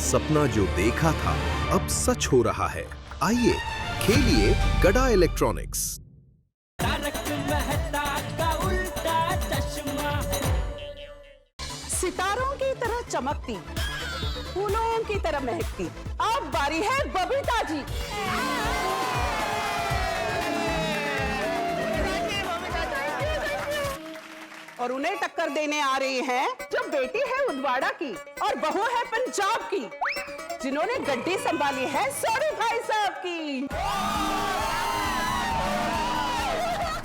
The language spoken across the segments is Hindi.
सपना जो देखा था अब सच हो रहा है। आइए खेलिए गड़ा इलेक्ट्रॉनिक्स। सितारों की तरह चमकती, फूलों की तरह महकती, अब बारी है बबीता जी। और उन्हें टक्कर देने आ रही हैं जो बेटी है उदवाड़ा की और बहू है पंजाब की, जिन्होंने गड्डी संभाली है सौरी भाई साहब की।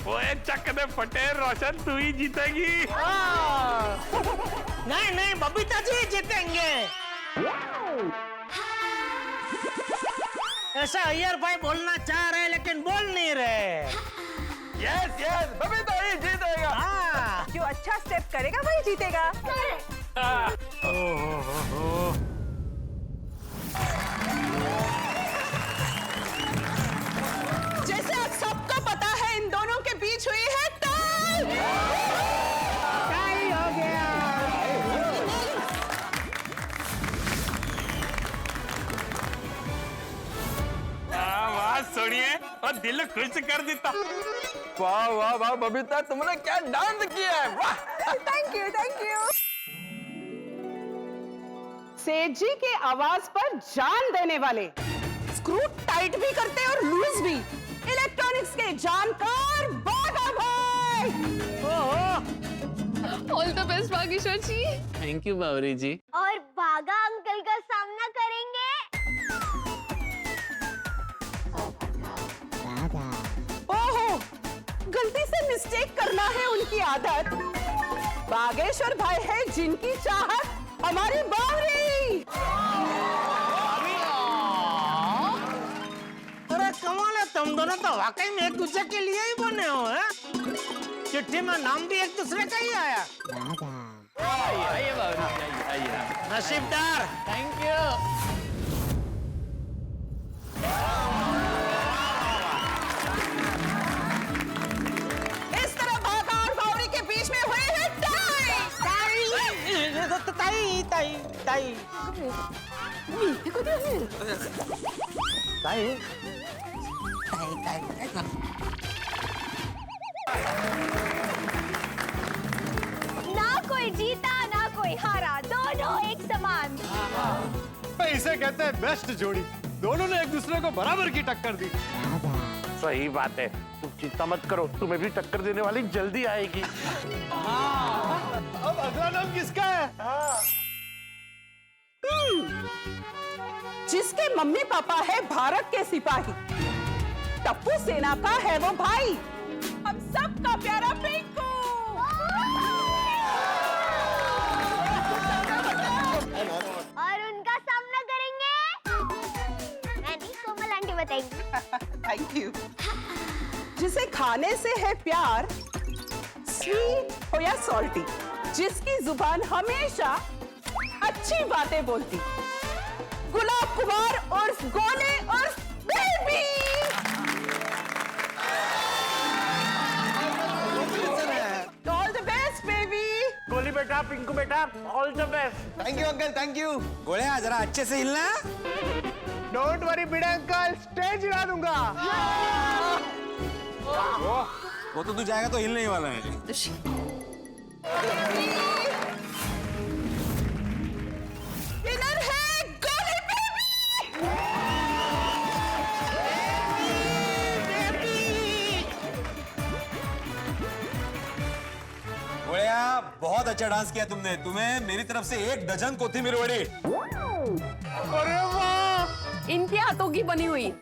वो चक दे फटे, रोशन तू ही जीतेगी। नहीं नहीं बबीता जी जीतेंगे। ऐसा अय्यर भाई बोलना चाह रहे लेकिन बोल नहीं रहे। यस यस, बबीता ही जीतेगा। हाँ। जो अच्छा स्टेप करेगा वही जीतेगा। जैसे आप सबको पता है इन दोनों के बीच हुई है टाई। टाई हो गया। वाह सुनिए, और दिल खुश कर देता। वाह वाह वाह बबीता, तुमने क्या डांस किया है, वाह। Thank you thank you. सेठ जी के आवाज पर जान देने वाले, स्क्रू टाइट भी करते और लूज भी, इलेक्ट्रॉनिक्स के जानकार बागा भाई। All the best Bageshwar ji. Thank you Bawri ji. और बागा अंकल का सामना करेंगे। ओहो, गलती से मिस्टेक करना है उनकी आदत। बागेश्वर भाई है जिनकी चाहत हमारी बावरी। अरे कमाल है, तुम दोनों तो वाकई में एक दूसरे के लिए ही बने हो हैं? चिट्ठी में नाम भी एक दूसरे का ही आया। आइए बावरी जी, आइए। नसीबदार। Thank you. इस तरह बागा और बावरी के बीच में हुई है टाई। ताई ताई ताई ताई ना कोई जीता ना कोई हारा, दोनों एक समान। इसे कहते हैं बेस्ट जोड़ी। दोनों ने एक दूसरे को बराबर की टक्कर दी। सही बात है, तुम चिंता मत करो, तुम्हें भी टक्कर देने वाली जल्दी आएगी। अब अगला नाम किसका है? जिसके मम्मी पापा है भारत के सिपाही, टप्पू सेना का है वो भाई, हम सबका प्यारा पिंकू। और उनका सामना करेंगे मैं नहीं, कोमल आंटी बताएंगी। Thank you. जिसे खाने से है प्यार, स्वीट हो या सॉल्टी, जिसकी जुबान हमेशा अच्छी बातें बोलती, गुलाब कुमार और गोले और baby. All the best baby. गोली बेटा, पिंकू बेटा, all the best. Thank you uncle, thank you. गोलिया जरा अच्छे से हिलना। डोंट वरी बिड़ा अंकल, स्टेज हिला दूंगा। वो तो तू जाएगा तो हिलने ही वाला है। विनर है गोली गोलिया बहुत अच्छा डांस किया तुमने। तुम्हें मेरी तरफ से 1 डजन कोथिमीर वड़ी। अरे वाह, इनके हाथों की बनी हुई।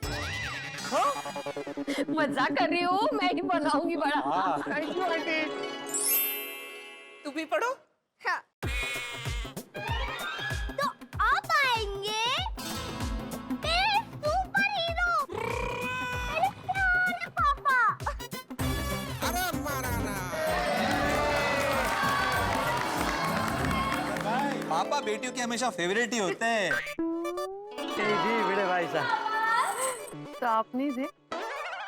मजाक कर रही हूँ, मैं ही बनाऊंगी बड़ा। Thank you aunty. तू भी पढ़ो। हाँ। तो अब आएंगे मेरे सुपर हीरो, मेरे प्यारे पापा। पापा बेटियों के हमेशा फेवरेट ही होते हैं। जी बड़े भाई साहब। तो आपने दे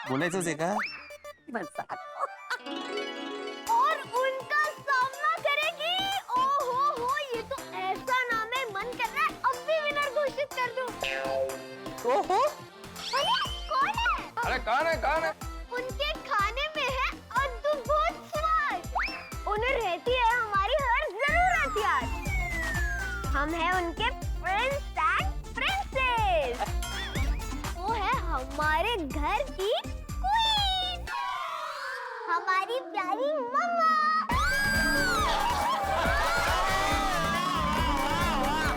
बोलायचं सीखा। मजाक। और उनका सामना करेगी। ओहो हो, ये तो ऐसा नाम है, मन कर रहा है अब भी विनर कौन है? उनके खाने में है अद्भुत स्वाद। उन्हें रहती है हमारी हर जरूरत याद। हम हैं उनके प्रिंस एंड प्रिंसेस। वो है हमारे घर की क्वीन, हमारी प्यारी मम्मा।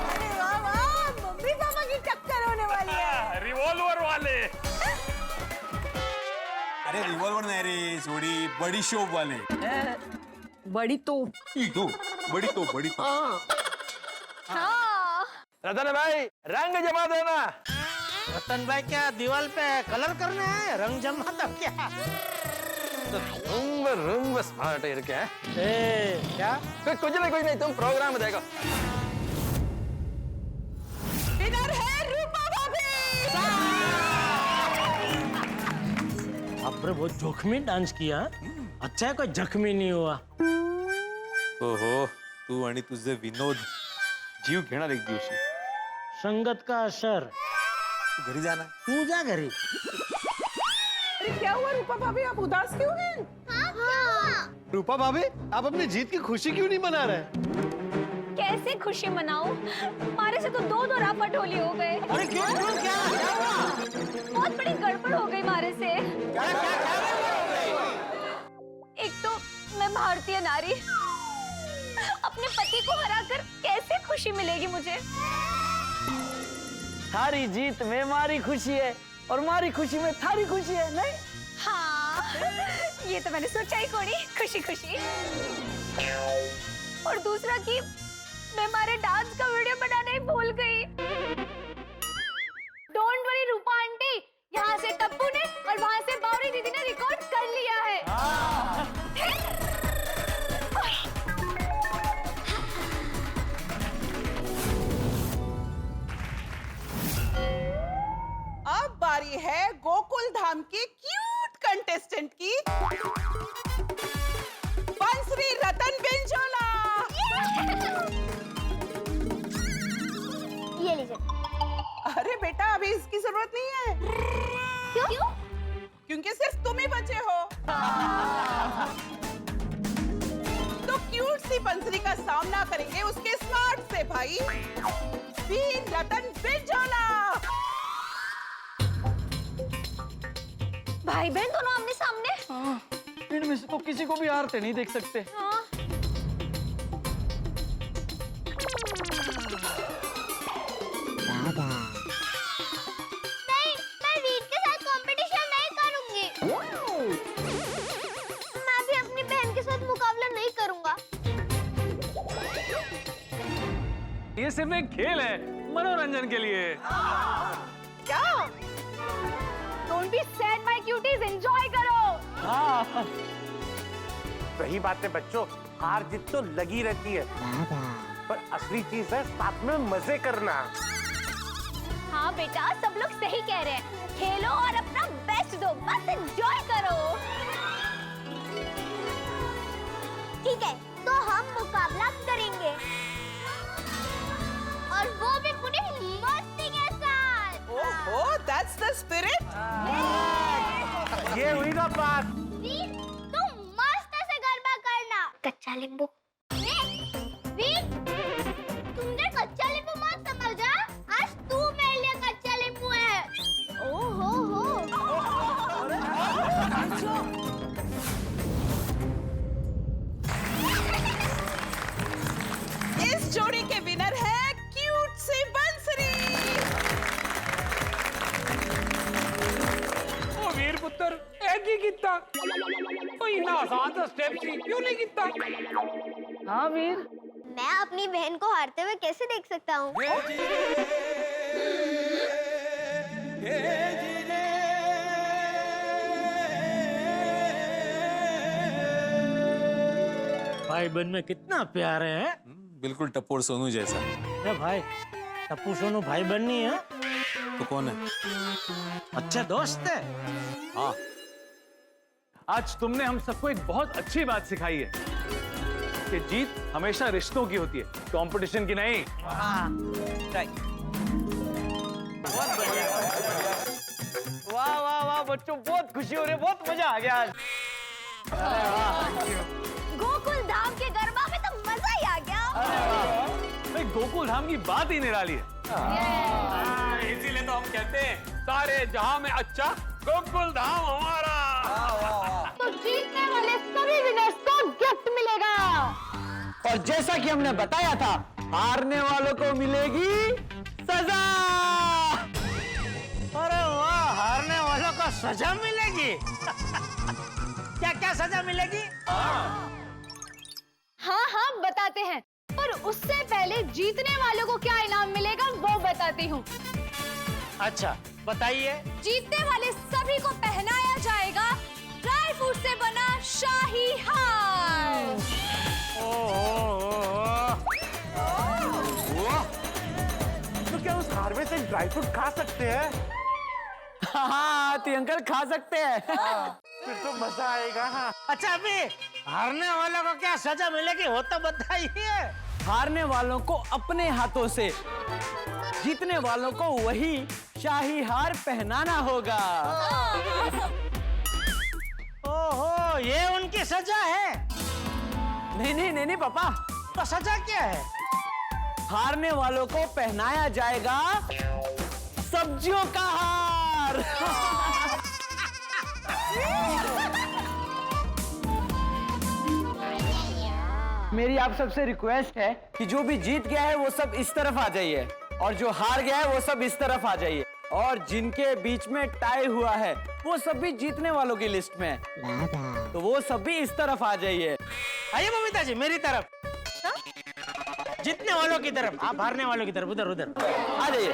अरे वाह वाह, मम्मी पापा की टक्कर होने वाली है। रिवॉल्वर वाले। अरे रिवॉल्वर नहीं रे सोडी, बड़ी शोप वाले। बड़ी तो बड़ी तो हाँ। रतन भाई रंग जमा देना। रतन भाई क्या दीवार पे कलर करना है? रंग जमा दो क्या? रूम स्मार्ट है क्या? क्या? कुछ नहीं तुम प्रोग्राम देखो। विनर है रूपा भाभी। आपने बहुत जोखमी डांस किया। अच्छा है कोई जख्मी नहीं हुआ। ओहो, तू आणि तुझे विनोद जीव घेणार एक दिवशी। संगत का असर। तू घरी जाना। तू जा घरी। अरे क्या हुआ रूपा भाभी, आप उदास क्यों हैं? हाँ। रूपा भाभी, आप अपनी जीत की खुशी क्यों नहीं मना रहे? कैसे खुशी मनाऊं? हमारे से तो दो राफट होली हो गए। अरे क्यों क्या हुआ? बहुत बड़ी गड़बड़ हो गई हमारे से। एक तो मैं भारतीय नारी, अपने पति को हराकर कैसे खुशी मिलेगी मुझे? थारी जीत में मारी खुशी है और मारी खुशी में थारी खुशी है, नहीं? हाँ, ये तो मैंने सोचा ही कोनी। खुशी खुशी। और दूसरा कि मैं हमारे डांस का वीडियो बनाना ही भूल गई। डोंट वरी रूपा आंटी, यहाँ से टप्पू ने और वहाँ से बावरी दीदी ने रिकॉर्ड कर लिया है। अब बारी है गोकुल धाम की क्यूट कंटेस्टेंट की, बंसरी रतन बिंजोला। ये लीजिए। अरे बेटा अभी इसकी जरूरत नहीं है। क्यों? क्योंकि सिर्फ तुम ही बचे हो। तो क्यूट सी बंसरी का सामना करेंगे उसके स्मार्ट से भाई वीर रतन बिंजोला। भाई बहन दोनों आमने सामने। इनमें से तो किसी को भी हारते नहीं देख सकते। हाँ। नहीं, मैं वीर के साथ कंपटीशन नहीं करूंगी। मैं भी अपनी बहन के साथ मुकाबला नहीं करूंगा। ये सिर्फ एक खेल है, मनोरंजन के लिए। क्या? Don't be sad, my cuties. Enjoy करो। सही बात है बच्चों, हार जीत तो लगी रहती है, पर असली चीज है साथ में मजे करना। हाँ बेटा, सब लोग सही कह रहे हैं। खेलो और अपना बेस्ट दो, बस एंजॉय करो। ठीक है, तो हम मुकाबला करेंगे और वो भी पूरी मस्ती के साथ। ओह, that's the spirit. ये हुई ना बात। वीर, तुम मस्त से गरबा करना। कच्चा नींबू। वीर, तुमने कच्चा नींबू मत समझा। आज तू मेरे लिए कच्चा नींबू है। ओहो हो। इस जोड़ी के विनर है क्यूट सी बंसरी। ओ वीर पुत्र एक ही कितना कोई ना आसान स्टेप सी क्यों नहीं कितना? हाँ वीर, मैं अपनी बहन को हारते हुए कैसे देख सकता हूँ? भाई बहन में कितना प्यार है। बिल्कुल टप्पू और सोनू जैसा। अरे भाई, टप्पू सोनू भाई बहन नहीं है? तो कौन है? अच्छे दोस्त है। हाँ, आज तुमने हम सबको एक बहुत अच्छी बात सिखाई है कि जीत हमेशा रिश्तों की होती है, कंपटीशन की नहीं। राइट। वाह वाह वाह बच्चों, बहुत खुशी हो रही है, बहुत मजा आ गया आज। गोकुल धाम के गरबा में तो मजा ही आ गया। भाई गोकुल धाम की बात ही निराली है। इसीलिए तो हम कहते हैं सारे जहां में अच्छा गोकुल धाम हमारा। तो जीतने वाले सभी विनर्स को गिफ्ट मिलेगा। और जैसा कि हमने बताया था, हारने वालों को मिलेगी सजा। अरे वाह, हारने वालों को सजा मिलेगी। क्या क्या सजा मिलेगी? हाँ हाँ बताते हैं, पर उससे पहले जीतने वालों को क्या इनाम मिलेगा वो बताती हूँ। अच्छा बताइए। जीतने वाले सभी को पहनाया जाएगा ड्राई फ्रूट से बना शाही हार। तो क्या उस हार में से ड्राई फ्रूट खा सकते हैं? हाँ, तो अंकल खा सकते हैं। फिर तो मजा आएगा। हाँ। अच्छा अभी हारने वालों को क्या सजा मिलेगी वो तो बताइए। हारने वालों को अपने हाथों से, जीतने वालों को वही शाही हार पहनाना होगा। ओहो, ये उनकी सजा है? नहीं पापा, तो सजा क्या है? हारने वालों को पहनाया जाएगा सब्जियों का हार। मेरी आप सबसे रिक्वेस्ट है कि जो भी जीत गया है वो सब इस तरफ आ जाइए, और जो हार गया है वो सब इस तरफ आ जाइए, और जिनके बीच में टाई हुआ है वो सब भी जीतने वालों की लिस्ट में है, तो वो सब भी इस तरफ आ जाइए। आइए बबीता जी मेरी तरफ। हाँ? जीतने वालों की तरफ, आप हारने वालों की तरफ, उधर उधर आ जाइए।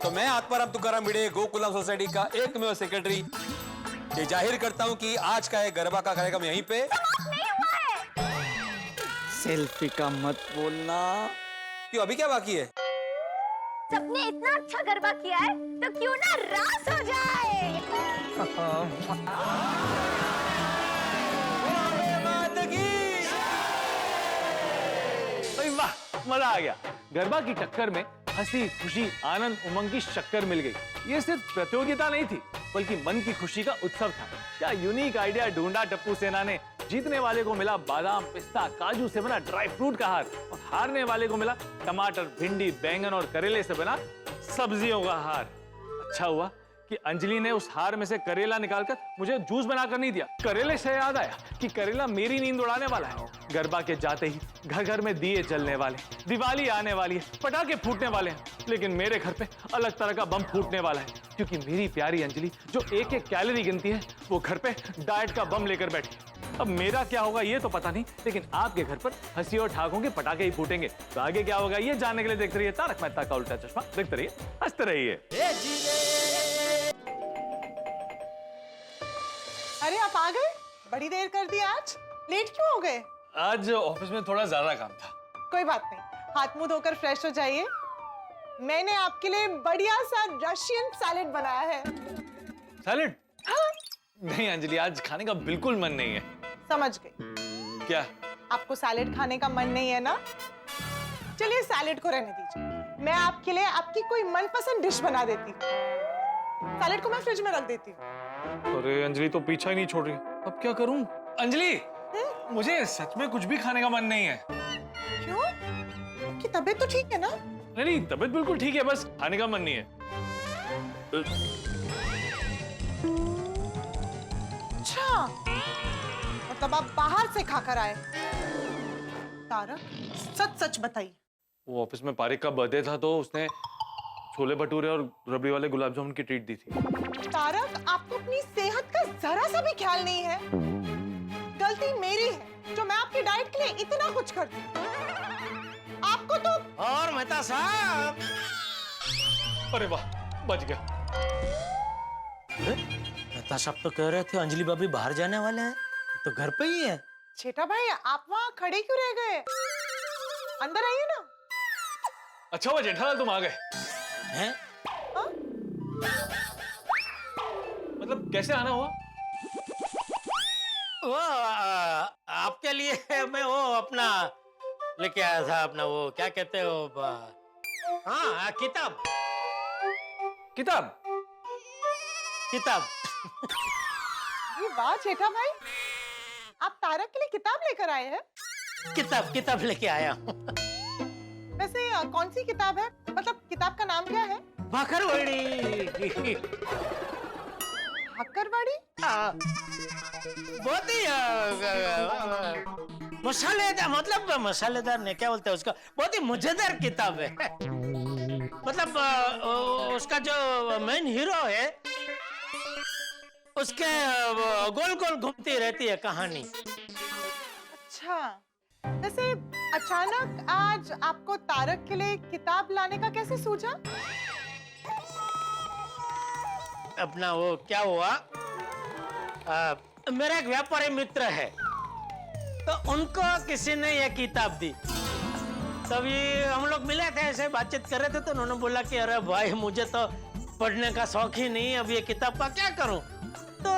तो मैं आत्माराम तुकाराम भिड़े, गोकुलम सोसाइटी का एकमेव सेक्रेटरी, ये जाहिर करता हूँ कि आज का ये गरबा का कार्यक्रम यहीं पे नहीं हुआ है। सेल्फी का मत बोलना। क्यों, अभी क्या बाकी है? सबने इतना अच्छा गरबा किया है तो क्यों ना रास हो जाए। वाह, मजा आ गया। गरबा की टक्कर में हंसी खुशी आनंद उमंग की शक्कर मिल गई। ये सिर्फ प्रतियोगिता नहीं थी बल्कि मन की खुशी का उत्सव था। क्या यूनिक आइडिया ढूंढा टप्पू सेना ने। जीतने वाले को मिला बादाम पिस्ता काजू से बना ड्राई फ्रूट का हार, और हारने वाले को मिला टमाटर भिंडी बैंगन और करेले से बना सब्जियों का हार। अच्छा हुआ कि अंजलि ने उस हार में से करेला निकालकर मुझे जूस बनाकर नहीं दिया। करेले से याद आया कि करेला मेरी नींद उड़ाने वाला है। गरबा के जाते ही घर घर में दिए जलने वाले, दिवाली आने वाली है, पटाखे फूटने वाले हैं, लेकिन मेरे घर पे अलग तरह का बम फूटने वाला है, क्योंकि मेरी प्यारी अंजलि जो एक एक कैलोरी गिनती है वो घर पे डाइट का बम लेकर बैठी। अब मेरा क्या होगा ये तो पता नहीं, लेकिन आपके घर पर हंसी और ठाकों के पटाखे ही फूटेंगे। तो आगे क्या होगा ये जानने के लिए देखते रहिए तारक मेहता का उल्टा चश्मा। देखते रहिए, हंसते रहिए। बड़ी देर कर दी आज, लेट क्यों हो गए? आज ऑफिस में थोड़ा ज्यादा काम था। कोई बात नहीं, हाथ मुंह धोकर फ्रेश हो जाइए। मैंने आपके लिए बढ़िया सा रशियन सैलेड बनाया है। सैलेड? हाँ? नहीं अंजलि, आज खाने का बिल्कुल मन नहीं है। समझ गई। क्या? आपको सैलेड खाने का मन नहीं है ना? चलिए सैलेड को रहने दीजिए, मैं आपके लिए आपकी कोई मनपसंद डिश बना देती हूँ। सैलेड को मैं फ्रिज में रख देती हूँ। अरे अंजलि तो पीछा ही नहीं छोड़ रही, अब क्या करूं? अंजलि, मुझे सच में कुछ भी खाने का मन नहीं है। क्यों? आपकी तबीयत तो ठीक है ना? नहीं, तबीयत बिल्कुल ठीक है, बस खाने का मन नहीं है। अच्छा, मतलब आप बाहर से खाकर आए। तारक, सच सच बताइए। वो ऑफिस में पारिक का बर्थडे था तो उसने छोले भटूरे और रबड़ी वाले गुलाब जामुन की ट्रीट दी थी। तारक, आपको अपनी सेहत का जरा सा भी ख्याल नहीं है। गलती मेरी है जो मैं आपकी डाइट के लिए इतना कुछ करती हूँ। आपको तो। और मेहता साहब, अरे वाह, बच गया। मेहता साहब तो कह रहे थे अंजलि भाभी बाहर जाने वाले हैं, तो घर पे ही है। छेटा भाई, आप वहाँ खड़े क्यों रह गए? अंदर आइए ना। अच्छा हुआ जेठालाल तुम आ गए। हैं? हाँ? मतलब कैसे आना हुआ? वो आपके लिए मैं वो अपना लेके आया था, अपना वो क्या कहते हो, हाँ किताब। किताब? किताब। ये वाह छेटा भाई, आप तारक के लिए किताब लेकर आए हैं? किताब लेके आया हूँ। वैसे कौन सी किताब है? मतलब किताब का नाम क्या है? भाखरवड़ी। हक्करवाड़ी? बहुत ही मसालेदार, मतलब मसालेदार नहीं, क्या बोलते हैं उसका, बहुत ही मजेदार किताब है। मतलब उसका जो मेन हीरो है उसके गोल गोल घूमती रहती है कहानी। अच्छा, वैसे अचानक आज आपको तारक के लिए किताब लाने का कैसे सूझा? अपना वो क्या हुआ, मेरा एक व्यापारी मित्र है, तो उनको किसी ने ये किताब दी। तभी हम लोग मिले थे, ऐसे बातचीत कर रहे थे, तो उन्होंने बोला कि अरे भाई मुझे तो पढ़ने का शौक ही नहीं, अब ये किताब का क्या करूं? तो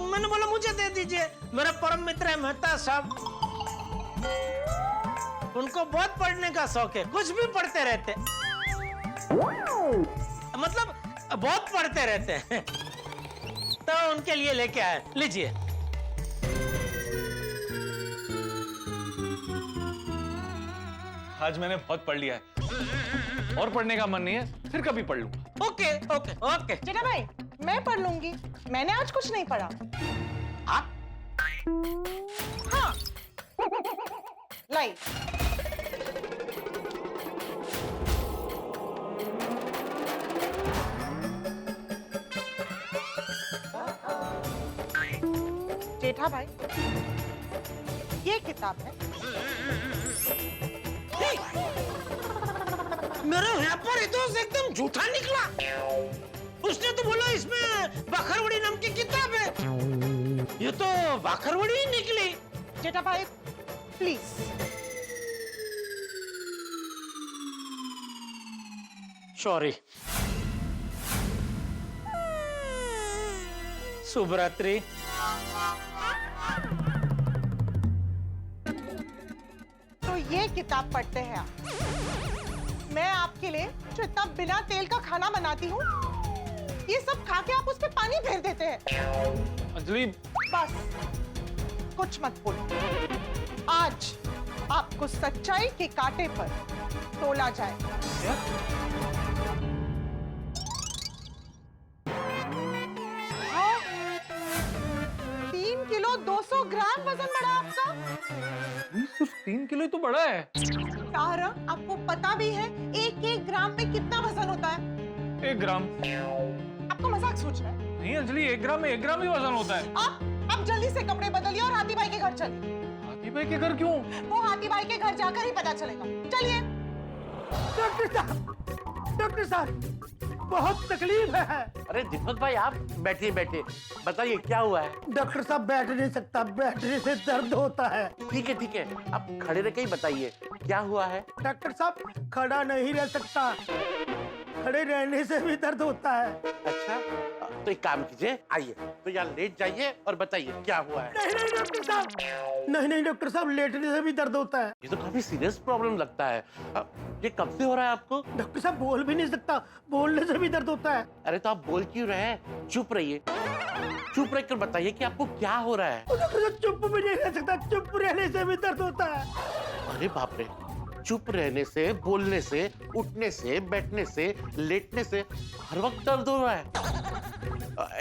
मैंने बोला मुझे दे दीजिए, मेरा परम मित्र है मेहता साहब, उनको बहुत पढ़ने का शौक है, कुछ भी पढ़ते रहते, मतलब बहुत पढ़ते रहते हैं। तो उनके लिए लेके आए, लीजिए। आज मैंने बहुत पढ़ लिया है और पढ़ने का मन नहीं है, फिर कभी पढ़ लूंगा। Okay okay okay. जेठा भाई, मैं पढ़ लूंगी, मैंने आज कुछ नहीं पढ़ा। आप? हाँ, लाई। जेठा भाई, ये किताब है। मेरा व्यापारी दोस्त एकदम झूठा निकला, उसने तो बोला इसमें भाखरवड़ी नाम की किताब है, ये तो भाखरवड़ी ही निकली। जेठा भाई प्लीज। सॉरी। शुभ रात्रि। तो ये किताब पढ़ते हैं आप। मैं आपके लिए जो इतना बिना तेल का खाना बनाती हूँ, ये सब खा के आप उस पे पानी फेर देते हैं। अंजलि, बस कुछ मत बोलो। आज आपको सच्चाई के कांटे पर तोला जाएगा। हाँ, 3 किलो 200 ग्राम वजन बढ़ा आपका। सिर्फ 3 किलो ही तो बड़ा है। तारक, आपको पता भी है 1-1 ग्राम में कितना वजन होता है? 1 ग्राम? आपको मजाक सोच रहा है? नहीं अंजलि, 1 ग्राम में 1 ग्राम ही वजन होता है। आप जल्दी से कपड़े बदलिए और हाथी भाई के घर चलिए। हाथी भाई के घर क्यों? वो हाथी भाई के घर जाकर ही पता चलेगा। चलिए। डॉक्टर साहब, बहुत तकलीफ है। अरे दीपक भाई आप बैठिए बैठिए, बताइए क्या हुआ है? डॉक्टर साहब बैठ नहीं सकता, बैठने से दर्द होता है। ठीक है, आप खड़े रह के ही बताइए क्या हुआ है। डॉक्टर साहब खड़ा नहीं रह सकता, खड़े रहने से भी दर्द होता है। अच्छा तो एक काम कीजिए, आइए तो यहाँ लेट जाइए और बताइए क्या हुआ है। नहीं डॉक्टर साहब, नहीं डॉक्टर साहब, लेटने से भी दर्द होता है। ये तो काफी सीरियस प्रॉब्लम लगता है। ये कब से हो रहा है आपको? डॉक्टर साहब बोल भी नहीं सकता, बोलने से भी दर्द होता है। अरे तो आप बोल क्यों रहे हैं? चुप रहिए, चुप रहकर बताइए कि आपको क्या हो रहा है। डॉक्टर साहब चुप भी नहीं रह सकता, चुप रहने से भी दर्द होता है। अरे बाप रे, चुप रहने से, बोलने से, उठने से, बैठने से, लेटने से हर वक्त दर्द हो रहा है।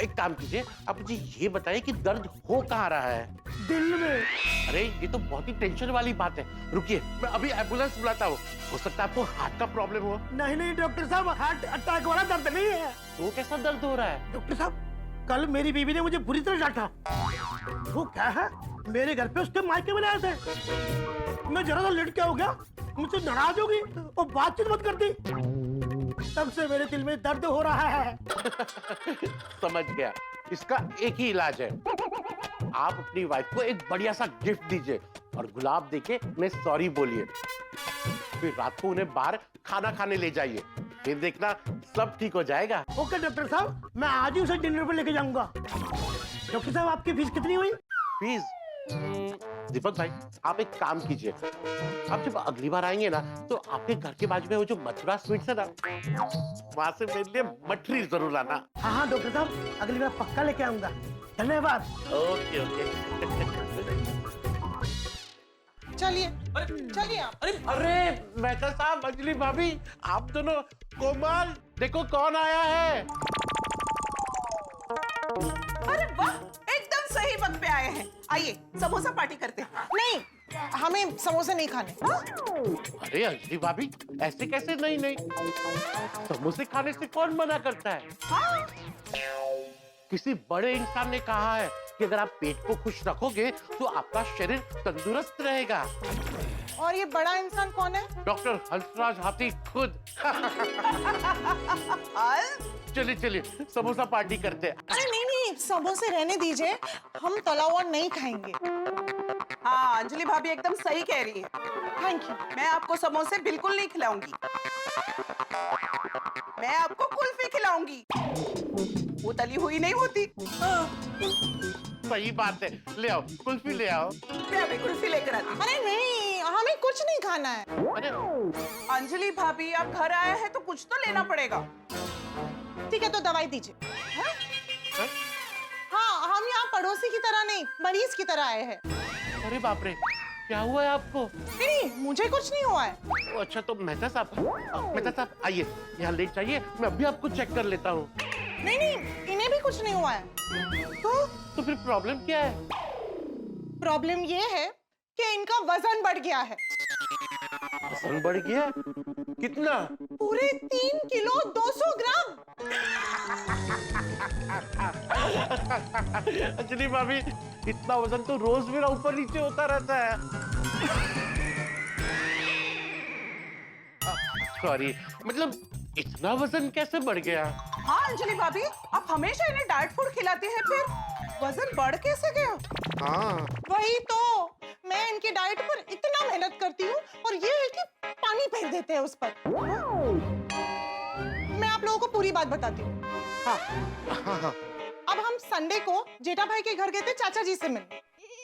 एक काम कीजिए, आप मुझे ये बताइए कि दर्द हो कहाँ रहा है? दिल में। अरे ये तो बहुत ही टेंशन वाली बात है। रुकिए मैं अभी एम्बुलेंस बुलाता हूँ, हो सकता है आपको हार्ट का प्रॉब्लम हो। नहीं डॉक्टर साहब, हार्ट अटैक वाला दर्द नहीं है। तो कैसा दर्द हो रहा है? डॉक्टर साहब कल मेरी बीवी ने मुझे बुरी तरह डांटा। वो क्या है, मेरे घर पे उसके मायके में आए थे, मैं जरा सा लेट क्या हो गया, मुझसे नाराज होगी और बातचीत मत करती। तब से मेरे दिल में दर्द हो रहा है। समझ गया, इसका एक ही इलाज है। आप अपनी वाइफ को एक बढ़िया सा गिफ्ट दीजिए और गुलाब देके उन्हें सॉरी बोलिए। फिर रात को उन्हें बाहर खाना खाने ले जाइए, फिर देखना सब ठीक हो जाएगा। ओके डॉक्टर साहब, मैं आज ही उसे डिनर पे लेके जाऊंगा। डॉक्टर साहब आपकी फीस कितनी हुई? फीस? दीपक भाई आप एक काम कीजिए, आप जब अगली बार आएंगे ना तो आपके घर के बाजू में वो जो मथुरा स्वीट्स है ना, वहां से मेरे लिए मठरी जरूर लाना। हाँ डॉक्टर साहब, अगली बार पक्का लेके आऊंगा। धन्यवाद। ओके चलिए चलिए आप। अरे मेहता साहब, अंजलि भाभी, आप दोनों, कोमल देखो कौन आया है। अरे वाह, एकदम सही वक्त पे आए हैं। आइए समोसा पार्टी करते हैं। नहीं, हमें समोसे नहीं खाने। अरे अंजलि भाभी, ऐसे कैसे? नहीं, समोसे खाने से कौन मना करता है? हाँ? किसी बड़े इंसान ने कहा है कि अगर आप पेट को खुश रखोगे तो आपका शरीर तंदुरुस्त रहेगा। और ये बड़ा इंसान कौन है? डॉक्टर हंसराज हाथी खुद। चलिए समोसा पार्टी करते हैं। अरे नहीं, समोसे रहने दीजिए, हम तला हुआ नहीं खाएंगे। हाँ अंजलि भाभी एकदम सही कह रही है। Thank you. मैं आपको समोसे बिल्कुल नहीं खिलाऊंगी, मैं आपको कुल्फी खिलाऊंगी। वो तली हुई नहीं होती। सही बात है, ले आओ कुल्फी ले आओ। मैं अभी कुल्फी लेकर आती हूँ। अरे नहीं, हमें कुछ नहीं खाना है। अरे अंजलि भाभी आप घर आए हैं तो कुछ तो लेना पड़ेगा। ठीक है तो दवाई दीजिए। हाँ, हम यहाँ पड़ोसी की तरह नहीं, मरीज की तरह आए हैं। अरे बाप रे, क्या हुआ है आपको? नहीं, मुझे कुछ नहीं हुआ है। अच्छा तो मेहता साहब आइए, यहाँ लेट जाइए, मैं अभी आपको चेक कर लेता हूँ। नहीं, इन्हें भी कुछ नहीं हुआ है। तो फिर प्रॉब्लम क्या है? प्रॉब्लम ये है कि इनका वजन बढ़ गया है। वजन बढ़ गया? कितना? पूरे 3 किलो 200 ग्राम। अंजलि भाभी, इतना वजन तो रोज मेरा ऊपर नीचे होता रहता है। सॉरी, मतलब इतना वजन कैसे बढ़ गया? हाँ अंजलि भाभी, आप हमेशा इन्हें डाइट फूड खिलाते हैं, फिर वजन बढ़ कैसे गया? हाँ वही तो, मैं इनकी डाइट पर इतना मेहनत करती हूँ और ये है कि पानी फेर देते हैं उस पर। मैं आप लोगों को पूरी बात बताती हूँ। हाँ। अब हम संडे को जेठा भाई के घर गए थे चाचा जी से मिलने।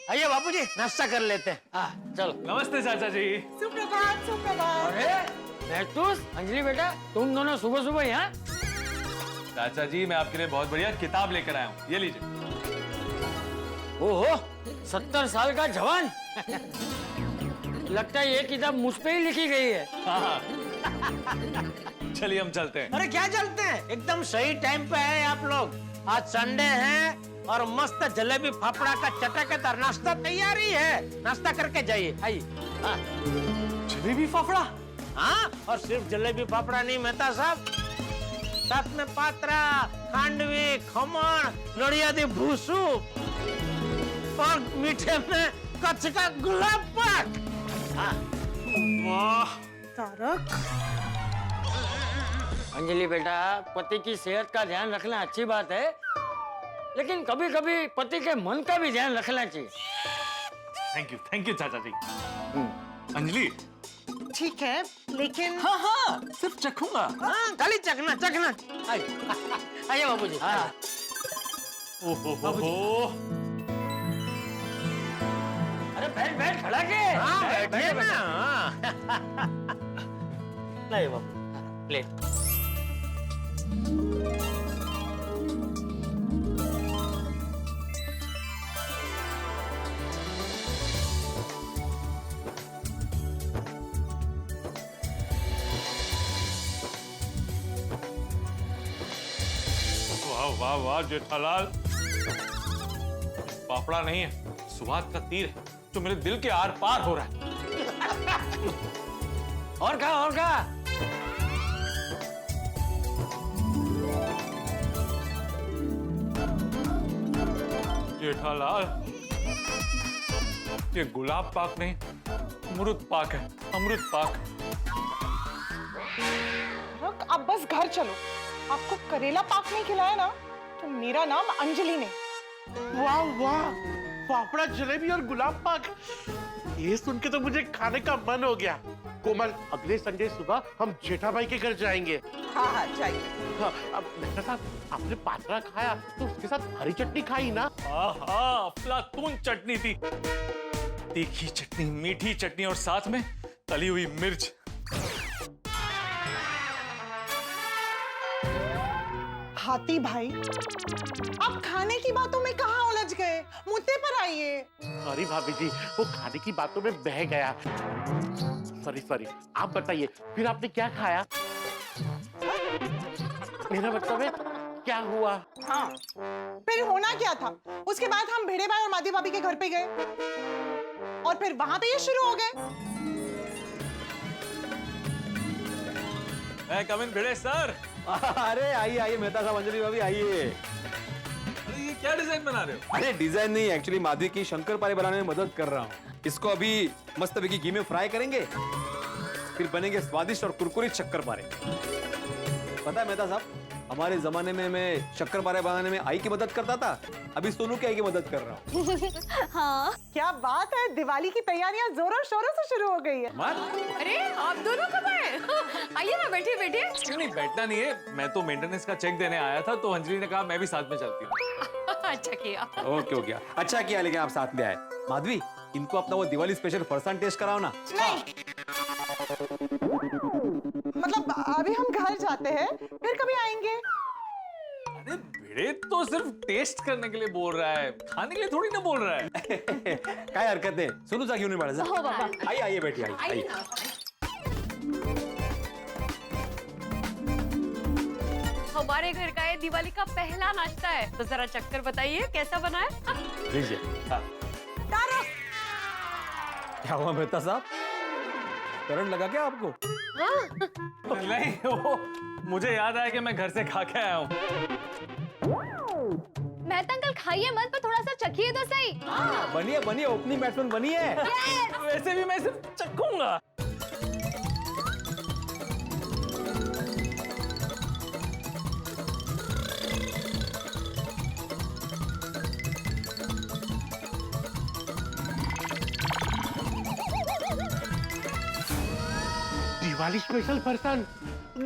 आइए बापूजी, नाश्ता कर लेते हैं। चलो। नमस्ते चाचा जी। सुप्रभात सुप्रभात। अरे महतूस, अंजलि बेटा, तुम दोनों सुबह सुबह यहाँ? चाचा जी मैं आपके लिए बहुत बढ़िया किताब लेकर आया हूँ, ये लीजिए। ओहो, 70 साल का जवान। लगता है ये किताब मुझ पे ही लिखी गई है। हाँ। चलिए हम चलते हैं। अरे क्या चलते हैं, एकदम सही टाइम पे है आप लोग। आज संडे है और मस्त जलेबी फाफड़ा का चटकदार नाश्ता तैयारी है। नाश्ता करके जाइए, आइए। जलेबी फाफड़ा? हाँ, और सिर्फ जलेबी फाफड़ा नहीं मेहता साहब, साथ में पात्रा, खांडवी, खमण, नड़ियादी भूसू और मीठे में कच्छ का गुलाब पाक। वाह तारक, अंजलि बेटा, पति की सेहत का ध्यान रखना अच्छी बात है, लेकिन कभी कभी पति के मन का भी ध्यान रखना चाहिए। थैंक यू चाचा जी। अंजलि, ठीक है, लेकिन हाँ हाँ सिर्फ चखूंगा। हाँ, खाली चखना चखना। आइए बाबूजी। हाँ। ओहो, अरे बैठ बैठ, खड़ा के। हाँ, बैठ, बैठिए बैठ, ना। हाँ। नहीं बाबू, ले। वाह वाह वाह जेठालाल, पापड़ा नहीं है, स्वाद का तीर है जो मेरे दिल के आर पार हो रहा है। और खा, और खा। जेठालाल, ये गुलाब पाक नहीं, अमृत पाक है, अमृत पाक। रुक, अब बस घर चलो। आपको करेला पाक नहीं खिलाया ना, तो मेरा नाम अंजलि नहीं। वाह वाह, फाफड़ा जलेबी और गुलाब पाक, ये सुन के तो मुझे खाने का मन हो गया। कोमल, अगले संडे सुबह हम जेठा भाई के घर जाएंगे। हाँ हाँ जाइए। हाँ, अब मेहता साहब, आपने पातरा खाया तो उसके साथ हरी चटनी खाई ना? आहा, अफलातून चटनी थी, तीखी चटनी, मीठी चटनी और साथ में तली हुई मिर्च। हाथी भाई, आप खाने की बातों में कहाँ उलझ गए? मुद्दे पर आइए। सॉरी भाभी जी, वो खाने की बातों में बह गया। सॉरी, आप बताइए, फिर आपने क्या खाया? मेरा मतलब है, क्या हुआ? हाँ, फिर होना क्या था? उसके बाद हम भिड़े भाई और मादी भाभी के घर पे गए और फिर वहां पे ये शुरू हो गए। कम इन भिड़े सर। अरे आइए आइए मेहता साहब, अंजलि भाभी आइए। अरे ये क्या डिजाइन बना रहे हो? अरे डिजाइन नहीं, एक्चुअली माधवी की शंकर पारे बनाने में मदद कर रहा हूँ। इसको अभी मस्त घी में फ्राई करेंगे, फिर बनेंगे स्वादिष्ट और कुरकुरीत शक्कर पारे। पता है मेहता साहब, हमारे जमाने में मैं शक्कर पारे बनाने में आई की मदद करता था, अभी सोनू की आई की मदद कर रहा हूँ। हाँ, क्या बात है, दिवाली की तैयारियां जोरों शोरों से शुरू हो गई है। अरे आप दोनों कब आए? आइए ना, बैठिए बैठिए। नहीं बैठना नहीं है, मैं तो मेंटेनेंस का चेक देने आया था, तो अंजलि ने कहा मैं भी साथ में चलती हूँ। अच्छा किया। ओके अच्छा किया, लेकिन आप साथ में आए। माधवी, इनको अपना वो दिवाली स्पेशल फरसान टेस्ट कराओ ना। नहीं, मतलब अभी हम घर जाते हैं, फिर कभी आएंगे। अरे भिड़े तो सिर्फ टेस्ट करने के लिए बोल रहा है, खाने के लिए थोड़ी ना बोल रहा है। काय हरकत नहीं, सुनू जा क्यों नहीं पड़ा? आइए आइए बैठिए, आइए। हमारे घर का ये दिवाली का पहला नाश्ता है, तो जरा चक्कर बताइए कैसा बना है। लीजिए। क्या हुआ मेहता साहब, करंट लगा क्या आपको? नहीं, वो मुझे याद आया कि मैं घर से खा के आया हूँ। मेहता अंकल खाइए मत, पर थोड़ा सा चखिए तो सही। बनिए बनिए, ओपनिंग बैट्समैन बनिए। वैसे भी मैं सिर्फ चखूंगा। दिवाली स्पेशल फरसान।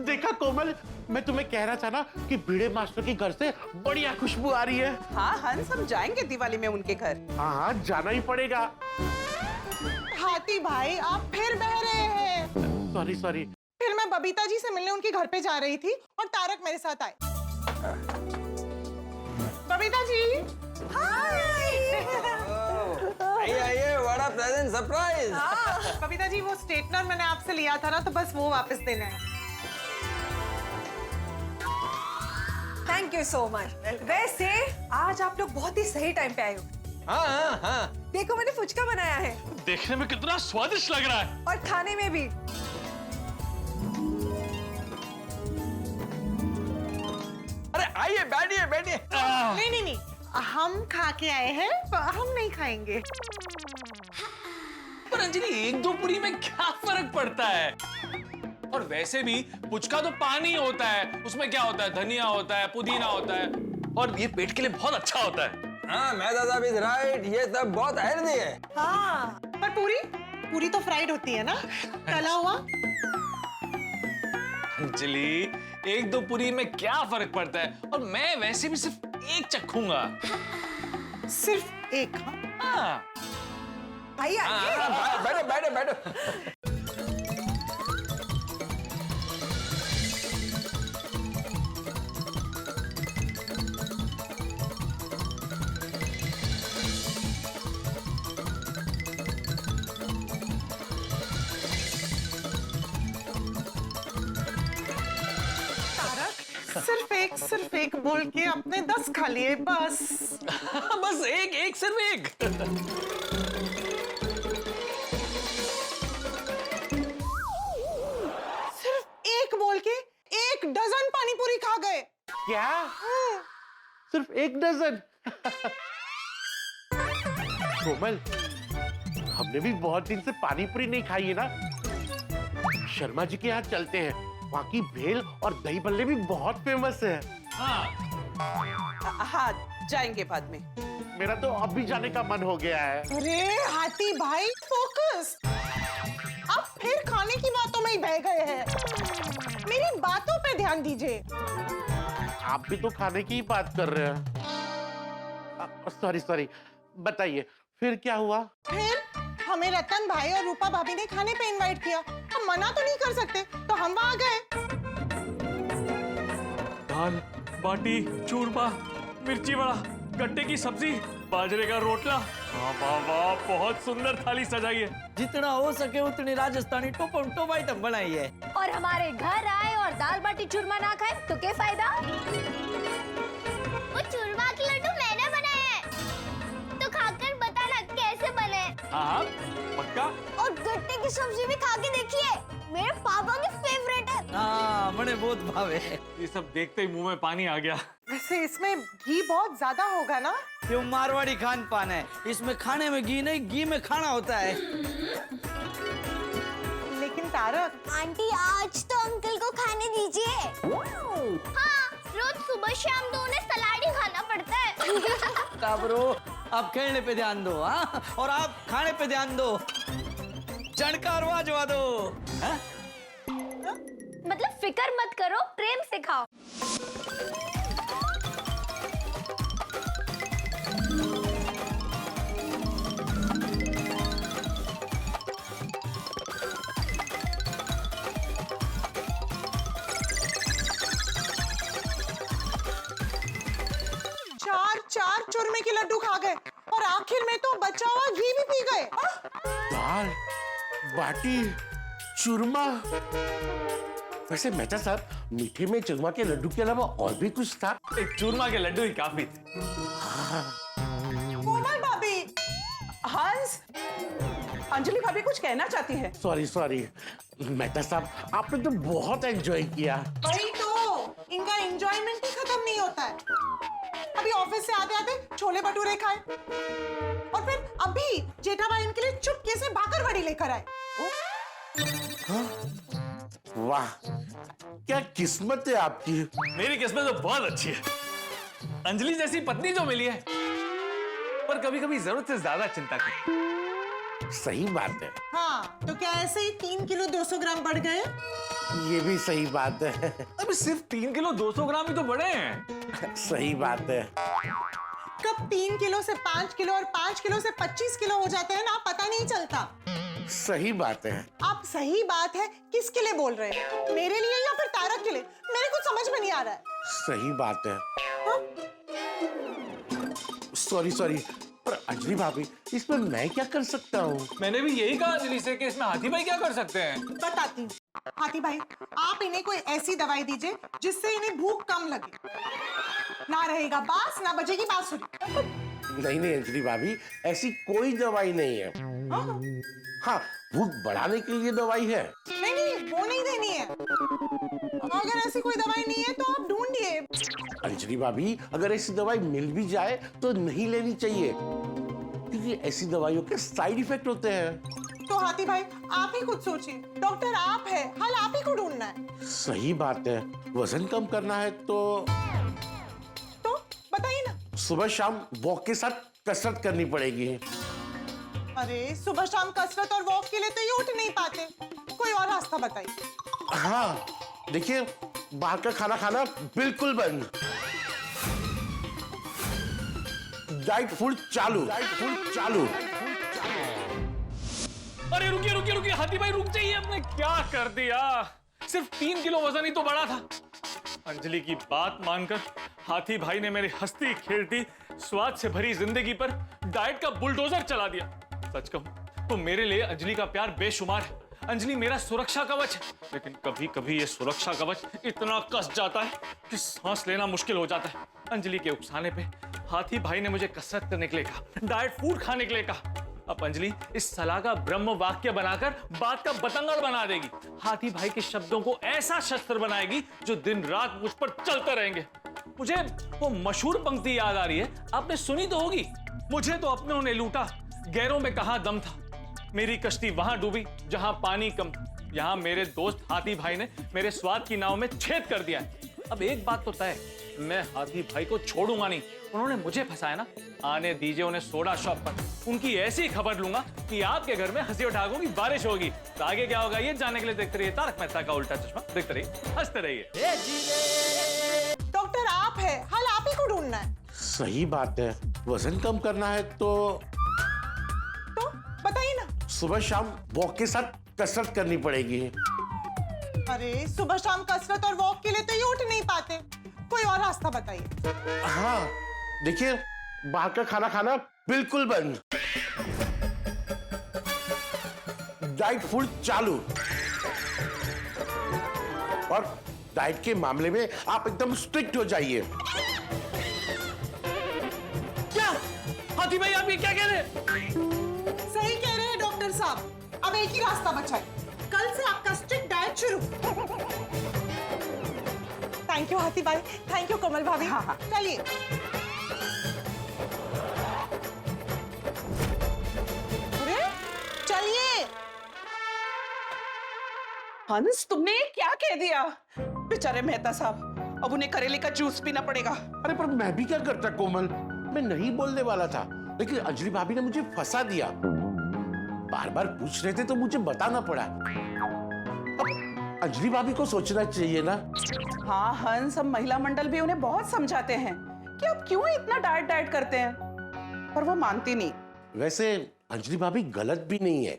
देखा कोमल, मैं तुम्हें कह रहा था ना कि भिड़े मास्टर के घर से बढ़िया खुशबू आ रही है। हाँ हंस, हम जाएंगे दिवाली में उनके घर। हाँ, जाना ही पड़ेगा। हाथी भाई, आप फिर बह रहे हैं। सॉरी। फिर मैं बबीता जी से मिलने उनके घर पे जा रही थी और तारक मेरे साथ आए। बबीता जी, आइए, बड़ा प्रेजेंट सरप्राइज। बबीता जी, वो स्ट्रेटनर मैंने आपसे लिया था ना, तो बस वो वापस देना है। Thank you so much. वैसे आज आप लोग बहुत ही सही टाइम पे आए हो। हाँ। देखो मैंने फुचका बनाया है, देखने में कितना स्वादिष्ट लग रहा है, और खाने में भी। अरे आइए, बैठिए। नहीं, हम खा के आए हैं, हम नहीं खाएंगे। पर अंजलि, एक दो पूरी में क्या फर्क पड़ता है? और वैसे भी पुचका तो पानी होता है, उसमें क्या होता है, धनिया होता है, पुदीना होता है, और ये पेट के लिए बहुत अच्छा होता है। हाँ मेहता साहब इज राइट, ये सब बहुत हेल्दी है। हाँ, पर पूरी तो फ्राइड होती है ना, तला हुआ। अंजलि, एक दो पूरी में क्या फर्क पड़ता है, और मैं वैसे भी सिर्फ एक चखूंगा। सिर्फ एक? हाँ। भाई आइए। बैठो बैठो बैठो। सिर्फ एक बोल के अपने 10 खा लिए बस। बस एक सिर्फ एक। सिर्फ एक बोल के 1 डजन पानी पूरी खा गए। क्या? सिर्फ 1 डजन? कोमल, हमने भी बहुत दिन से पानी पूरी नहीं खाई है ना। शर्मा जी के यहाँ चलते हैं, वहाँ की भेल और दही बल्ले भी बहुत फेमस है। हाँ, जाएंगे बाद में। मेरा तो अब भी जाने का मन हो गया है। अरे हाथी भाई, फोकस। आप फिर खाने की बातों में ही बह गए हैं। मेरी बातों पे ध्यान दीजिए। आप भी तो खाने की ही बात कर रहे हैं। सॉरी, बताइए फिर क्या हुआ? फिर हमें रतन भाई और रूपा भाभी ने खाने पे इनवाइट किया। हम मना तो नहीं कर सकते, तो हम वहां गए। दाल बाटी, चूरमा, मिर्ची बड़ा, गट्टे की सब्जी, बाजरे का रोटला। वाह वाह वाह, बहुत सुंदर थाली सजाई है। जितना हो सके उतनी राजस्थानी टॉप आइटम बनाई है। और हमारे घर आए और दाल बाटी चूरमा ना खाए तो क्या फायदा? वो चूरमा के लड्डू मैंने बनाए हैं, तो खाकर बताना कैसे बने। हाँ, पक्का। और गट्टे की सब्जी भी खा के देखिए, मेरे पापा की फेवरेट है। हाँ मने बहुत भावे। ये सब देखते ही मुंह में पानी आ गया। वैसे इसमें घी बहुत ज्यादा होगा ना? क्यों, मारवाड़ी खान पान है, इसमें खाने में घी नहीं, घी में खाना होता है। लेकिन तारक आंटी, आज तो अंकल को खाने दीजिए। हाँ, रोज सुबह शाम तो उन्हें सलाद ही खाना पड़ता है। काबरो, आप खेलने पे ध्यान दो, हाँ, और आप खाने पे ध्यान दो। चणकार वाजवा दो। हाँ? मतलब फिक्र मत करो, प्रेम से खाओ। चार चूरमे के लड्डू खा गए और आखिर में तो बचा हुआ घी भी पी गए। दाल बाटी चूरमा। वैसे मेहता साहब, मीठे में चूरमा के लड्डू के अलावा और भी कुछ था? एक चूरमा के लड्डू ही काफी थे। कोमल भाभी, हंस, अंजलि भाभी कुछ कहना चाहती है। सॉरी मेहता साहब, आपने तो बहुत एंजॉय किया। वही तो, इनका एंजॉयमेंट ही खत्म नहीं होता है। अभी ऑफिस से आते आते छोले भटूरे खाए, और फिर अभी जेठा भाई इनके लिए चुपके से बाकरवड़ी लेकर आए। वाह, क्या किस्मत है आपकी। मेरी किस्मत तो बहुत अच्छी है, अंजलि जैसी पत्नी जो मिली है। पर कभी कभी जरूरत से ज्यादा चिंता की। सही बात है। हाँ, तो क्या ऐसे ही 3 किलो 200 ग्राम बढ़ गए? ये भी सही बात है। अभी सिर्फ 3 किलो 200 ग्राम ही तो बढ़े हैं। सही बात है। कब 3 किलो से 5 किलो और 5 किलो से 25 किलो हो जाते हैं ना, पता नहीं चलता। सही बात है। आप सही बात है किसके लिए बोल रहे हैं? मेरे लिए या फिर तारक के लिए? मेरे कुछ समझ में नहीं आ रहा है। सही बात है। सॉरी, पर अंजलि भाभी, इसमें मैं क्या कर सकता हूँ? मैंने भी यही कहा अंजलि से कि इसमें हाथी भाई क्या कर सकते हैं। बताती हूँ। हाथी भाई, आप इन्हें कोई ऐसी दवाई दीजिए जिससे इन्हें भूख कम लगे। ना रहेगा बांस, ना बजेगी बांसुरी। नहीं अंजलि भाभी, ऐसी कोई दवाई नहीं है। हाँ, भूख बढ़ाने के लिए दवाई है। नहीं, वो नहीं देनी है। अगर ऐसी कोई दवाई नहीं है तो आप ढूंढिए। अंजलि भाभी, अगर ऐसी दवाई मिल भी जाए तो नहीं लेनी चाहिए, क्योंकि ऐसी दवाइयों के साइड इफेक्ट होते हैं। तो हाथी भाई आप ही कुछ सोचिए, डॉक्टर आप है, हल आप ही को ढूंढना है। सही बात है, वजन कम करना है तो बताइए ना। सुबह शाम वॉक के साथ कसरत करनी पड़ेगी। अरे सुबह शाम कसरत और वॉक के लिए तो ये उठ नहीं पाते, कोई और रास्ता बताइए। हाँ देखिए, बाहर का खाना खाना बिल्कुल बंद, डाइट फूड चालू, डाइट फूड चालू। अरे रुकिए रुकिए रुकिए हाथी भाई, रुक जाइए, आपने क्या कर दिया? सिर्फ 3 किलो वजन ही तो बढ़ा था। अंजलि की बात मानकर हाथी भाई ने मेरी हंसती खेलती स्वाद से भरी जिंदगी पर डाइट का बुलडोजर चला दिया। सच कहूं तो मेरे लिए अंजलि का प्यार बेशुमार है। अंजलि मेरा सुरक्षा कवच है, लेकिन कभी कभी ये सुरक्षा कवच इतना कस जाता है कि सांस लेना मुश्किल हो जाता है। अंजलि के उकसाने पे हाथी भाई ने मुझे कसरत करने के लिए कहा, डाइट फूड खाने के लिए कहा। अब अंजलि इस सलाह का ब्रह्म वाक्य बनाकर बात का बतंगड़ बना देगी। हाथी भाई के शब्दों को ऐसा शस्त्र बनाएगी जो दिन रात मुझ पर चलते रहेंगे। मुझे वो मशहूर पंक्ति याद आ रही है, आपने सुनी तो होगी, मुझे तो अपनों ने लूटा, गैरों में कहां दम था, मेरी कश्ती वहां डूबी जहां पानी कम था। यहां मेरे दोस्त हाथी भाई ने मेरे स्वाद की नाव में छेद कर दिया है। अब एक बात तो तय, मैं हाथी भाई को छोड़ूंगा नहीं। उन्होंने मुझे फंसाया ना, आने दीजिए उन्हें सोडा शॉप पर, उनकी ऐसी खबर लूंगा कि आपके घर में हंसी उठाकों की बारिश होगी। तो आगे क्या होगा ये जानने के लिए देखते रहिए तारक मेहता का उल्टा चश्मा, देखते रहिए, हंसते रहिए। डॉक्टर आप है, हल आप ही को ढूंढना है। सही बात है, वजन कम करना है तो बताइए ना। सुबह शाम वॉक के साथ कसरत करनी पड़ेगी। अरे सुबह शाम कसरत और वॉक के लिए तो ये उठ नहीं पाते, कोई और रास्ता बताइए। हाँ देखिए, बाहर का खाना खाना बिल्कुल बंद, डाइट फूड चालू, और डाइट के मामले में आप एकदम स्ट्रिक्ट हो जाइए। क्या हाथी भाई आप ये क्या कह रहे हैं? सही कह रहे हैं डॉक्टर साहब, अब एक ही रास्ता बचा है, कल से आपका स्ट्रिक्ट डाइट शुरू। थैंक यू हाथी भाई, थैंक यू कमल भाभी। हाँ चलिए। अरे चलिए। हंस तुमने क्या कह दिया? बेचारे मेहता साहब, अब उन्हें करेले का जूस पीना पड़ेगा। अरे पर मैं भी क्या करता कोमल, मैं नहीं बोलने वाला था, लेकिन अंजलि भाभी ने मुझे फंसा दिया। बार बार पूछ रहे थे तो मुझे बताना पड़ा। अब अंजलि भाभी को सोचना चाहिए ना। हाँ हंस, हम महिला मंडल भी उन्हें बहुत समझाते हैं कि आप क्यों इतना डाइट डाइट करते हैं, पर वो मानती नहीं। वैसे अंजलि भाभी गलत भी नहीं है।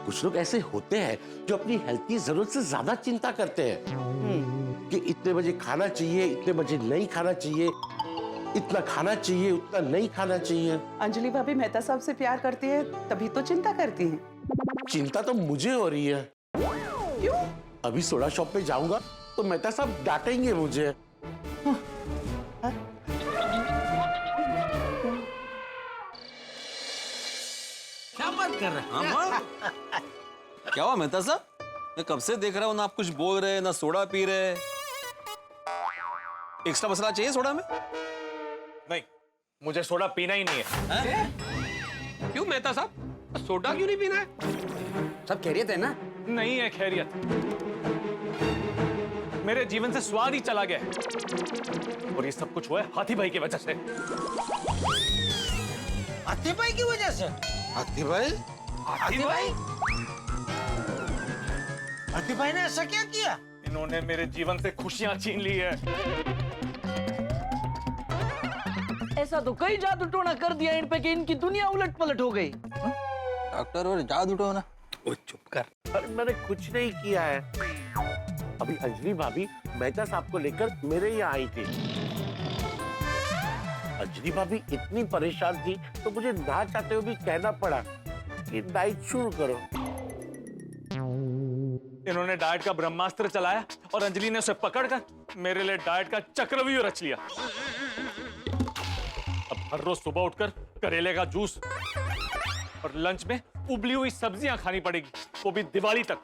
कुछ लोग ऐसे होते हैं जो अपनी हेल्थ की जरूरत से ज्यादा चिंता करते हैं कि इतने बजे खाना चाहिए, इतने बजे नहीं खाना चाहिए, इतना खाना चाहिए, उतना नहीं खाना चाहिए। अंजलि भाभी मेहता साहब से प्यार करती है तभी तो चिंता करती हैं। चिंता तो मुझे हो रही है। क्यों? अभी सोडा शॉप पे जाऊंगा तो मेहता साहब डांटेंगे मुझे। क्या बात कर रहे हैं? क्या हुआ मेहता साहब? मैं कब से देख रहा हूँ ना आप कुछ बोल रहे ना सोडा पी रहे। एक्स्ट्रा मसाला चाहिए सोडा में? नहीं, मुझे सोडा पीना ही नहीं है। क्यों मेहता साहब, सोडा क्यों नहीं पीना है? सब खैरियत है ना? नहीं है खैरियत, मेरे जीवन से स्वाद ही चला गया है। और ये सब कुछ हुआ है हाथी भाई की वजह से। हाथी भाई की वजह से? हाथी भाई? हाथी भाई? हाथी भाई ने ऐसा क्या किया? इन्होंने मेरे जीवन से खुशियां छीन ली है। ऐसा तो कई जादू टोना कर दिया इन पे कि इनकी दुनिया उलट पलट हो गई। डॉक्टर और जादू टोना? ओ चुप कर। अरे मैंने कुछ नहीं किया है। अभी अंजलि भाभी मेहता साहब को लेकर मेरे यहाँ आई थी। अंजलि भाभी इतनी परेशान थी तो मुझे ना चाहते हुए भी कहना पड़ा कि डाइट शुरू करो। इन्होंने डाइट का ब्रह्मास्त्र चलाया और अंजलि ने उसे पकड़कर मेरे लिए डाइट का चक्रव्यूह रच लिया। अब हर रोज सुबह उठकर करेले का जूस और लंच में उबली हुई सब्जियां खानी पड़ेगी, वो भी दिवाली तक।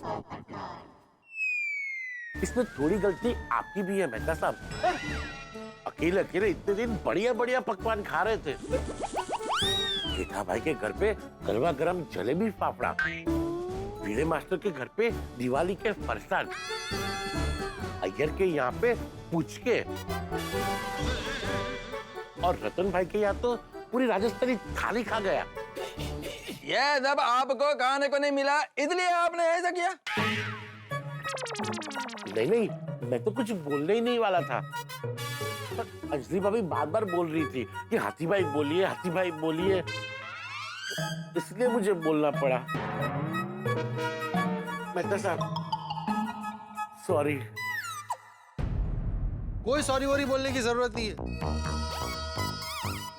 इसमें थोड़ी गलती आपकी भी है मेहता साहब। अकेले अकेले इतने दिन बढ़िया बढ़िया पकवान खा रहे थे। जेठा भाई के घर पे गरबा गरम जलेबी फाफड़ा, वीरे मास्टर के घर पे दिवाली के फरसान, अय्यर के यहाँ पे पुचके और रतन भाई के यहाँ तो पूरी राजस्थानी थाली खा गया। ये जब आपको खाने को नहीं मिला इसलिए आपने ऐसा किया? नहीं, मैं तो कुछ बोलने ही नहीं वाला था, पर अंजलि भाभी बार-बार बोल रही थी कि हाथी भाई बोलिए, हाथी भाई बोलिए, इसलिए मुझे बोलना पड़ा। मेहता साहब, सॉरी। कोई सॉरी वॉरी बोलने की जरूरत नहीं है।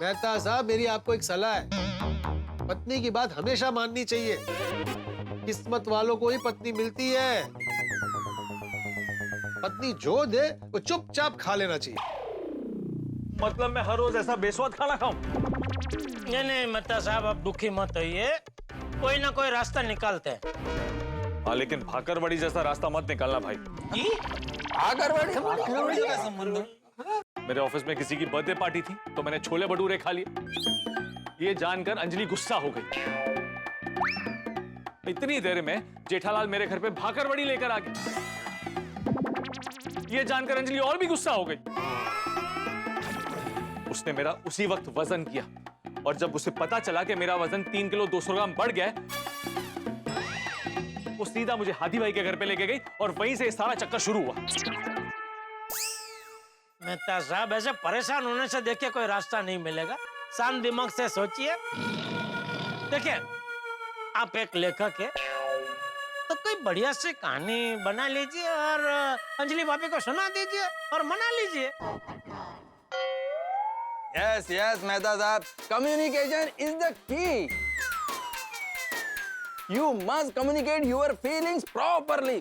मेहता साहब, मेरी आपको एक सलाह है, पत्नी की बात हमेशा माननी चाहिए। किस्मत वालों को ही पत्नी मिलती है। पत्नी जो दे वो चुपचाप खा लेना चाहिए। मतलब मैं हर रोज ऐसा बेस्वाद खाना खाऊं? नहीं मेहता साहब, आप दुखी मत होइए, कोई ना कोई रास्ता निकालते हैं। हाँ, लेकिन भाकरवड़ी जैसा रास्ता मत निकालना भाई। मेरे ऑफिस में किसी की बर्थडे पार्टी थी तो मैंने छोले भटूरे खा लिए। ये जानकर अंजलि गुस्सा हो गई। इतनी देर में जेठालाल मेरे घर पे भाकरवड़ी लेकर आ गए। ये जानकर अंजलि और भी गुस्सा हो गई। उसने मेरा उसी वक्त वजन किया और जब उसे पता चला कि मेरा वजन 3 किलो 200 ग्राम बढ़ गया, वो सीधा मुझे हाथी भाई के घर पे लेके गई और वहीं से सारा चक्कर शुरू हुआ। मेहता साहब, ऐसे परेशान होने से देखिए कोई रास्ता नहीं मिलेगा। शांत दिमाग से सोचिए। देखिए, आप एक लेखक है तो कोई बढ़िया सी कहानी बना लीजिए और अंजलि भाभी को सुना दीजिए और मना लीजिए। यस यस मेहता साहब, communication is the key. You must communicate your feelings properly.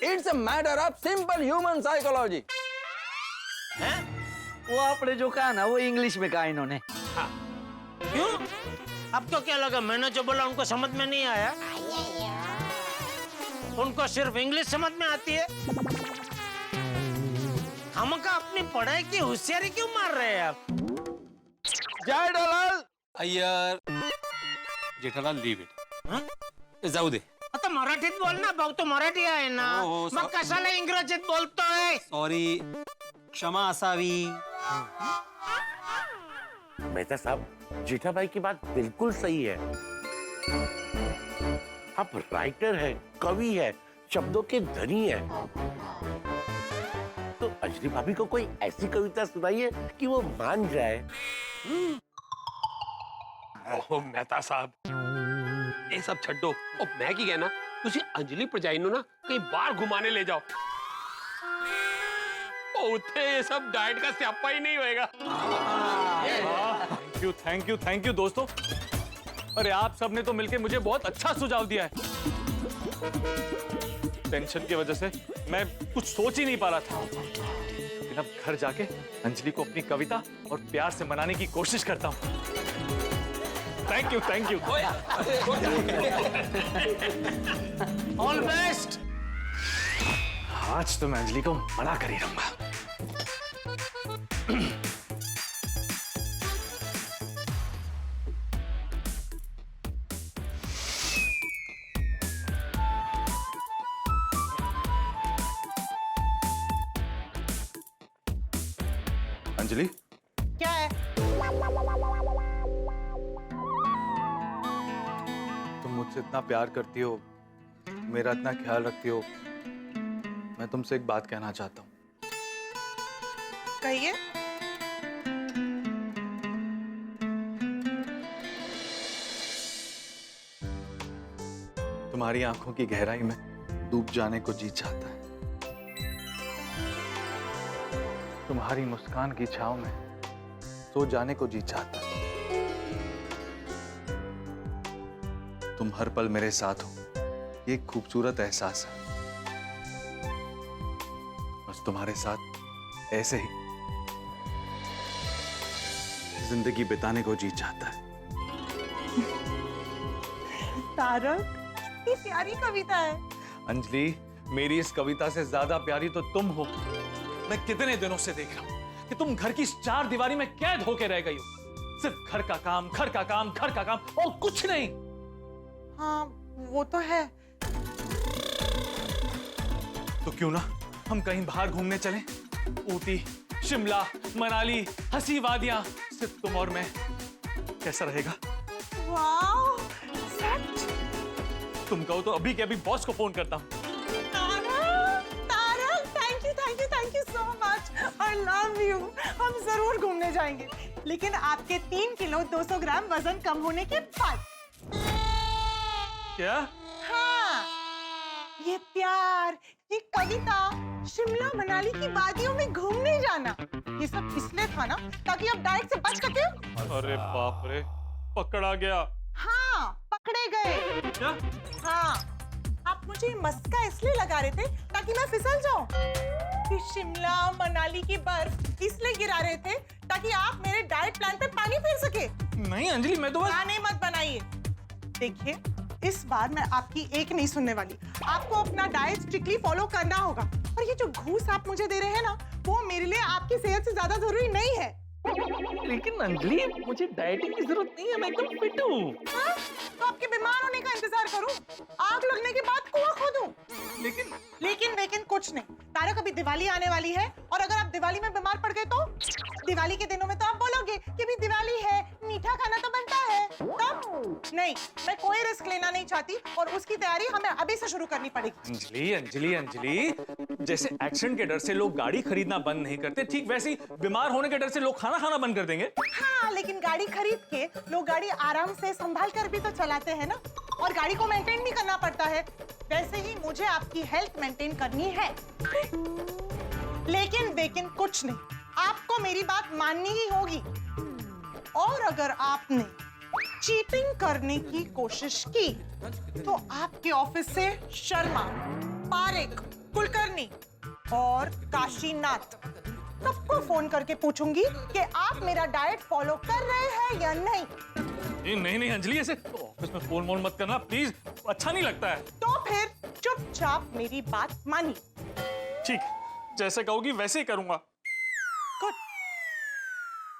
It's a matter of simple human psychology. हैं? वो आपने जो कहा ना वो इंग्लिश में कहा इन्होंने। हाँ। क्यों? आपको क्या लगा मैंने जो बोला उनको समझ में नहीं आया? उनको सिर्फ इंग्लिश समझ में आती है। हमका अपनी पढ़ाई की होशियारी क्यों मार रहे हैं आप? जय डलाल। Iyer, Jethalal leave it. जाऊ दे. आता मराठीत बोल ना भाऊ, तो मराठी आहे ना. मग कशाला इंग्रजीत बोलतोय? सॉरी, क्षमा असावी. मेहता साहब, जेठाभाई की बात बिल्कुल सही है। आप राइटर हैं, कवि है, शब्दों के धनी है। तो अंजलि भाभी को कोई ऐसी कविता सुनाइए कि वो मान जाए। ओह मेहता साहब, ये सब छड्डो। ओ मैं की कहना, तुसी अंजलि भरजाई नु ना कहीं बाहर घुमाने ले जाओ। ओ उठे ये सब डाइट का स्यापा ही नहीं होएगा। थैंक यू दोस्तों। अरे आप सबने तो मिलकर मुझे बहुत अच्छा सुझाव दिया है। टेंशन की वजह से मैं कुछ सोच ही नहीं पा रहा था। लेकिन अब घर जाके अंजलि को अपनी कविता और प्यार से मनाने की कोशिश करता हूँ। Thank you. All best. आज तो मैं अंजलि को मना कर ही रहूंगा। अंजलि, क्या है? तुम मुझसे इतना प्यार करती हो, मेरा इतना ख्याल रखती हो, मैं तुमसे एक बात कहना चाहता हूँ। कहिए। तुम्हारी आंखों की गहराई में डूब जाने को जी चाहता है। तुम्हारी मुस्कान की छांव में सो जाने को जी चाहता है। तुम हर पल मेरे साथ हो, ये एक खूबसूरत एहसास है। बस तुम्हारे साथ ऐसे ही जिंदगी बिताने को जी चाहता है। तारक, ये प्यारी कविता है। अंजलि, मेरी इस कविता से ज्यादा प्यारी तो तुम हो। मैं कितने दिनों से देख रहा हूं कि तुम घर की 4 दीवारी में कैद होके रह गई हो। सिर्फ घर का काम, घर का काम, घर का काम और कुछ नहीं। हाँ वो तो है। तो क्यों ना हम कहीं बाहर घूमने चलें? ऊटी, शिमला, मनाली, हंसी वादियां, सिर्फ तुम और मैं। कैसा रहेगा? वाओ, सच? तुम कहो तो अभी के अभी बॉस को फोन करता हूँ। Thank you so much. I love you. हम जरूर घूमने जाएंगे, लेकिन आपके 3 किलो 200 ग्राम वजन कम होने के बाद। क्या? हाँ, ये प्यार, ये कविता, शिमला मनाली की वादियों में घूमने जाना, ये सब इसलिए था ना ताकि आप डाइट से बच सके। अरे बाप रे, पकड़ा गया। हाँ, पकड़े गए। क्या? हाँ, आप मुझे मस्का इसलिए लगा रहे थे ताकि मैं फिसल जाऊं। कि शिमला मनाली की बर्फ इसलिए गिरा रहे थे ताकि आप मेरे डाइट प्लान पे पानी फेर सके। नहीं अंजलि, मैं तो बस... गाने मत बनाइए। देखिए, इस बार मैं आपकी एक नहीं सुनने वाली। आपको अपना डाइट स्ट्रिक्टली फॉलो करना होगा। और ये जो घूस आप मुझे दे रहे हैं ना, वो मेरे लिए आपकी सेहत से ज्यादा जरूरी नहीं है। लेकिन अंजलि, मुझे डाइटिंग की जरूरत नहीं है, मैं एकदम फिट हूँ। हाँ? तो आपके बीमार होने का इंतजार करूं? आग लगने के बाद कुआं खोदूं? लेकिन कुछ नहीं। तारक, अभी दिवाली आने वाली है और अगर आप दिवाली में बीमार पड़ गए तो दिवाली के दिनों में तो आप बोलोगे कि भी दिवाली है, मीठा खाना तो बनता है। तब नहीं, मैं कोई रिस्क लेना नहीं चाहती और उसकी तैयारी हमें अभी से शुरू करनी पड़ेगी। अंजलि, जैसे एक्सीडेंट के डर से लोग गाड़ी खरीदना बंद नहीं करते, ठीक वैसे ही बीमार होने के डर से लोग खाना खाना बंद कर देंगे। हाँ, लेकिन गाड़ी खरीद के लोग गाड़ी आराम से संभाल कर भी तो चलाते हैं ना, और गाड़ी को मेंटेन भी करना पड़ता है। वैसे ही मुझे आपकी हेल्थ मेंटेन करनी है। लेकिन कुछ नहीं, आपको मेरी बात माननी ही होगी। और अगर आपने चीटिंग करने की कोशिश की तो आपके ऑफिस से शर्मा, पारेख, कुलकर्णी और काशीनाथ सबको फोन करके पूछूंगी कि आप मेरा डाइट फॉलो कर रहे हैं या नहीं। नहीं अंजलि, ऐसे ऑफिस में फोन मत करना प्लीज, अच्छा नहीं लगता है। तो फिर चुपचाप मेरी बात मानी। ठीक, जैसे कहोगी वैसे ही करूंगा। गुड।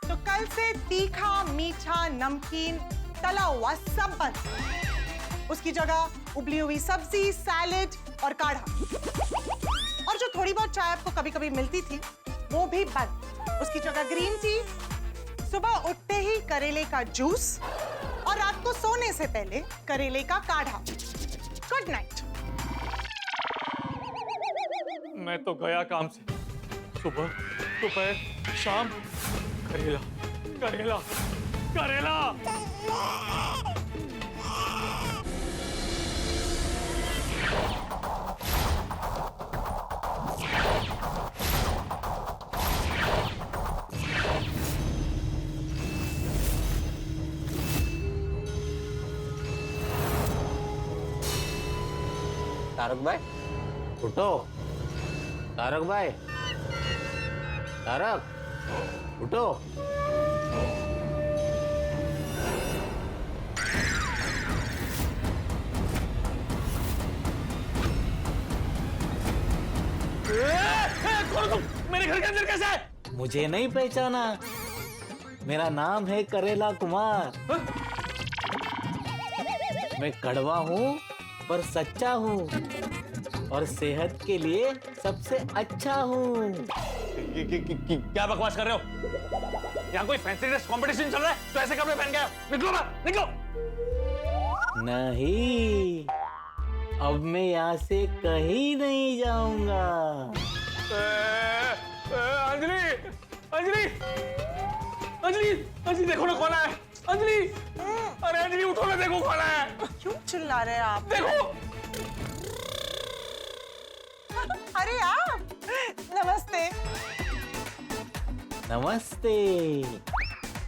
तो कल से तीखा, मीठा, नमकीन, तला हुआ सब बंद। उसकी जगह उबली हुई सब्जी, सैलेड और काढ़ा। और जो थोड़ी बहुत चाय आपको कभी कभी मिलती थी वो भी बंद। उसकी जगह ग्रीन टी, सुबह उठते ही करेले का जूस और रात को सोने से पहले करेले का काढ़ा। Good night. मैं तो गया काम से, सुबह, दोपहर, शाम, करेला करेला करेला। तारक भाई उठो। तारक भाई, तारक उठो। मेरे घर के अंदर कैसे है? मुझे नहीं पहचाना? मेरा नाम है करेला कुमार। मैं कड़वा हूँ पर सच्चा हूँ और सेहत के लिए सबसे अच्छा हूँ। क्या बकवास कर रहे हो? यहाँ कोई फैंसी ड्रेस कंपटीशन चल रहा है तो ऐसे कपड़े पहन के आओ। निकलो बाहर, निकलो। नहीं, अब मैं यहाँ से कहीं नहीं जाऊंगा। अंजलि, अंजलि, अंजलि, अंजलि देखो ना कौन है। अंजलि, अरे अंजलि उठो ना, देखो कौन है। क्यों चिल्ला रहे हैं आप? देखो। अरे आप, नमस्ते। नमस्ते।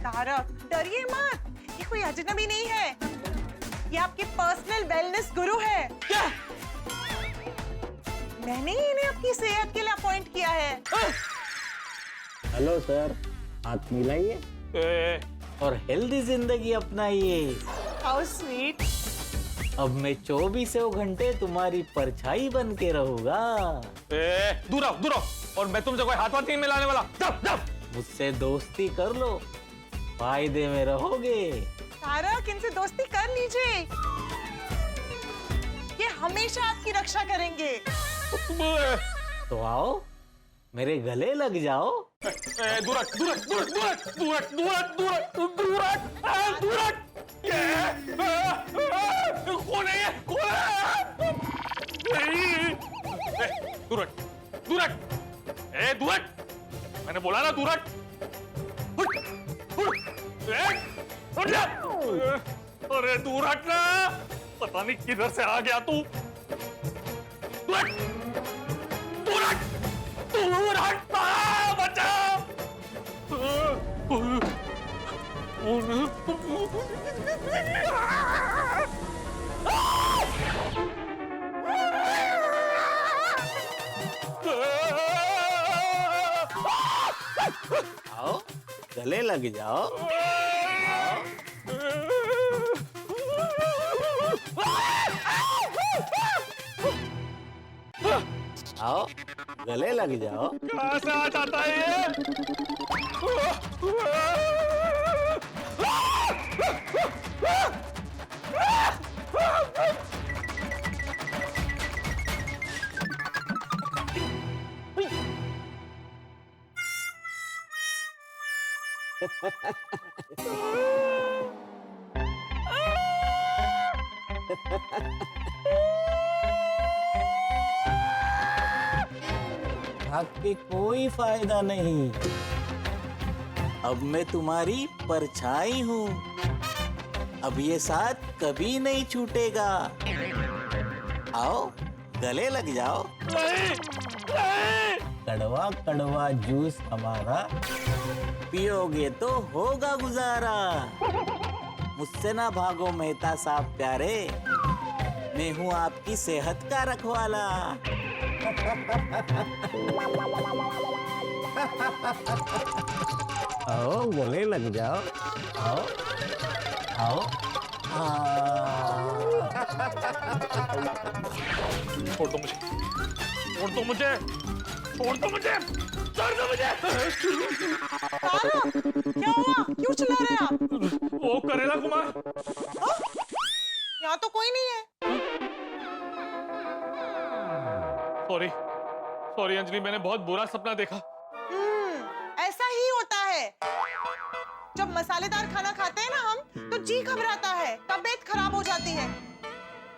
तारक, डरिए मत, ये कोई अजनबी नहीं है, ये आपके पर्सनल वेलनेस गुरु है। क्या? मैंने ही इन्हें आपकी सेहत के लिए अपॉइंट किया है। हेलो सर, हाथ मिलाइए और हेल्दी जिंदगी अपनाइए। How sweet. अब मैं 24 घंटे तुम्हारी परछाई बन के रहूंगा। दूर आओ, और मैं तुमसे कोई हाथ वाथ नहीं मिलाने वाला। जाओ, जाओ। मुझसे दोस्ती कर लो फायदे में रहोगे। तारक, इनसे दोस्ती कर लीजिए, ये हमेशा आपकी रक्षा करेंगे। तो आओ मेरे गले लग जाओ। दूरट दूरट दूरट दूरट दूरट दूरट दूरट दूरट दूरट कौन है ये? कौन है? दूरट दूरट ए दूरट, मैंने बोला ना दूरट। अरे दूरट ना, पता नहीं किधर से आ गया तू। दूरट दूरट दूरट, बचाओ। आओ गले लग जाओ। आओ गले लग जाओ। कहाँ से आ जाता है ये? भाग के कोई फायदा नहीं, अब मैं तुम्हारी परछाई हूँ। अब ये साथ कभी नहीं छूटेगा। आओ गले लग जाओ। कड़वा कड़वा जूस हमारा पियोगे तो होगा गुजारा। मुझसे ना भागो मेहता साहब प्यारे, मैं हूँ आपकी सेहत का रखवाला। आओ गले लग जाओ। आओ आओ। छोड़ दो मुझे, छोड़ दो मुझे, छोड़ दो मुझे, छोड़ दो मुझे। क्या हुआ? क्यों चिल्ला रहे हैं आप? वो करेला कुमार। यहाँ तो कोई नहीं है। सॉरी सॉरी अंजलि, मैंने बहुत बुरा सपना देखा। ऐसा ही होता है, जब मसालेदार खाना खाते हैं ना हम, तो जी घबराता है, तबीयत खराब हो जाती है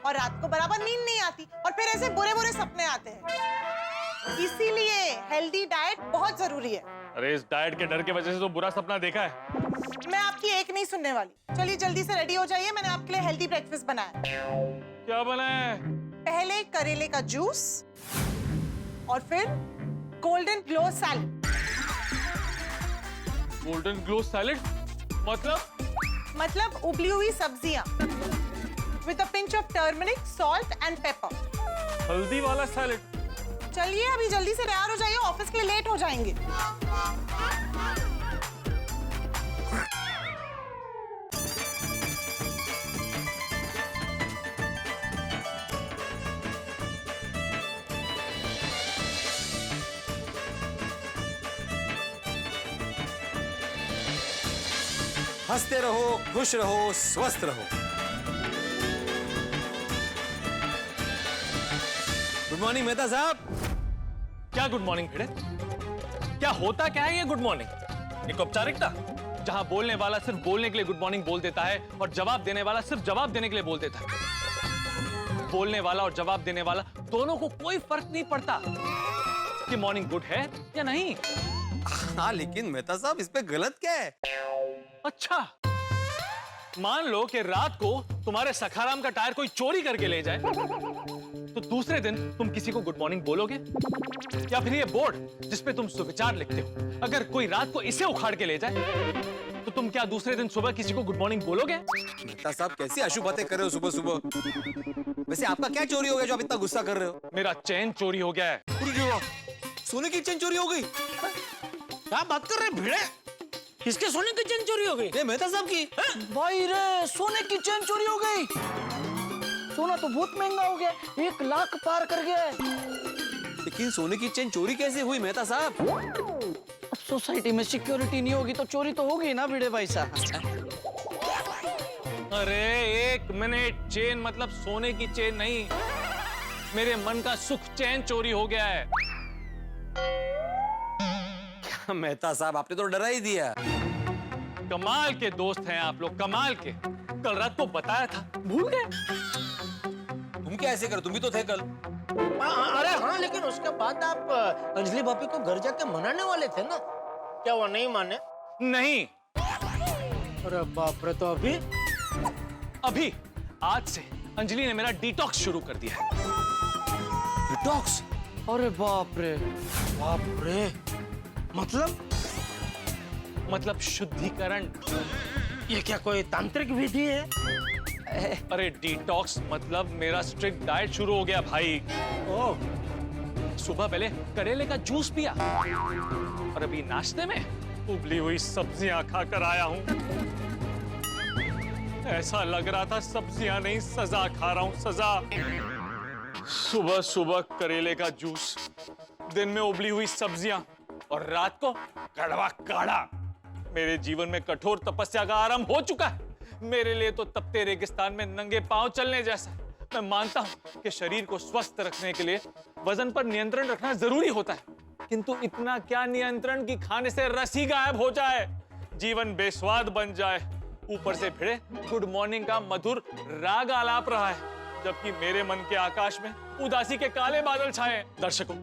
और रात को बराबर नींद नहीं आती और फिर ऐसे बुरे बुरे सपने आते हैं। इसीलिए हेल्दी डाइट बहुत जरूरी है। अरे इस डाइट के डर की वजह से तो बुरा सपना देखा है। मैं आपकी एक नहीं सुनने वाली। चलिए जल्दी से रेडी हो जाइए, मैंने आपके लिए हेल्दी ब्रेकफास्ट बनाया। क्या बना है? पहले करेले का जूस और फिर golden glow salad. Golden glow salad मतलब उबली हुई सब्जियां with a pinch of turmeric, salt and pepper। हल्दी वाला सैलेड। चलिए अभी जल्दी से तैयार हो जाइए, ऑफिस के लिए लेट हो जाएंगे। हंसते रहो, खुश रहो, स्वस्थ रहो। गुड मॉर्निंग मेहता साहब। क्या गुड मॉर्निंग भिड़े? क्या होता क्या है ये गुड मॉर्निंग? एक औपचारिकता जहां बोलने वाला सिर्फ बोलने के लिए गुड मॉर्निंग बोल देता है और जवाब देने वाला सिर्फ जवाब देने के लिए बोल देता है। बोलने वाला और जवाब देने वाला दोनों को कोई फर्क नहीं पड़ता कि मॉर्निंग गुड है या नहीं। हाँ लेकिन मेहता साहब इस पे गलत क्या है? अच्छा, मान लो कि रात को तुम्हारे सखाराम का टायर कोई चोरी करके ले जाए, तो दूसरे दिन तुम किसी को गुड मॉर्निंग बोलोगे? या फिर ये बोर्ड जिसपे तुम सुविचार लिखते हो, अगर कोई रात को इसे उखाड़ के ले जाए, तो तुम क्या दूसरे दिन सुबह किसी को गुड मॉर्निंग बोलोगे? मेहता साहब कैसी अशुभ बातें कर रहे हो सुबह सुबह। वैसे आपका क्या चोरी हो गया जो आप इतना गुस्सा कर रहे हो? मेरा चैन चोरी हो गया है। सोने की चेन चोरी हो गई? क्या बात कर रहे हैं भिड़े? किसके सोने की चेन चोरी हो गई? ये मेहता साहब की। भाई रे, सोने की चेन चोरी हो गई। सोना तो बहुत महंगा हो गया, 1 लाख पार कर गया है। लेकिन सोने की चेन चोरी कैसे हुई मेहता साहब? अब सोसाइटी में सिक्योरिटी नहीं होगी तो चोरी तो होगी ना भिड़े भाई साहब। अरे 1 मिनट, चेन मतलब सोने की चेन नहीं, मेरे मन का सुख चैन चोरी हो गया है। मेहता साहब आपने तो डरा ही दिया। कमाल के दोस्त हैं आप लोग, कमाल के। कल रात को बताया था, भूल गए। तुम क्या ऐसे कर, तुम भी तो थे कल। अरे हाँ, लेकिन उसके बाद आप अंजलि भाभी को घर जाके मनाने वाले थे ना, क्या वो नहीं माने? नहीं। अरे बाप रे, तो अभी आज से अंजलि ने मेरा डिटॉक्स शुरू कर दिया है। डिटॉक्स? अरे बाप रे। बाप रे, मतलब शुद्धिकरण। ये क्या कोई तांत्रिक विधि है? अरे डिटॉक्स मतलब मेरा स्ट्रिक्ट डाइट शुरू हो गया भाई। ओह, सुबह पहले करेले का जूस पिया और अभी नाश्ते में उबली हुई सब्जियां खाकर आया हूं। ऐसा लग रहा था सब्जियां नहीं, सजा खा रहा हूं, सजा। सुबह सुबह करेले का जूस, दिन में उबली हुई सब्जियां और रात को कड़वा काढ़ा। मेरे जीवन में कठोर तपस्या का आरंभ हो चुका है। मेरे लिए तो तपते रेगिस्तान में नंगे पांव चलने जैसा। मैं मानता हूं कि शरीर को स्वस्थ रखने के लिए वजन पर नियंत्रण रखना जरूरी होता है, किंतु इतना क्या नियंत्रण कि खाने से रस ही गायब हो जाए, जीवन बेस्वाद बन जाए। ऊपर से भिड़े गुड मॉर्निंग का मधुर राग आलाप रहा है, जबकि मेरे मन के आकाश में उदासी के काले बादल छाए हैं। दर्शकों,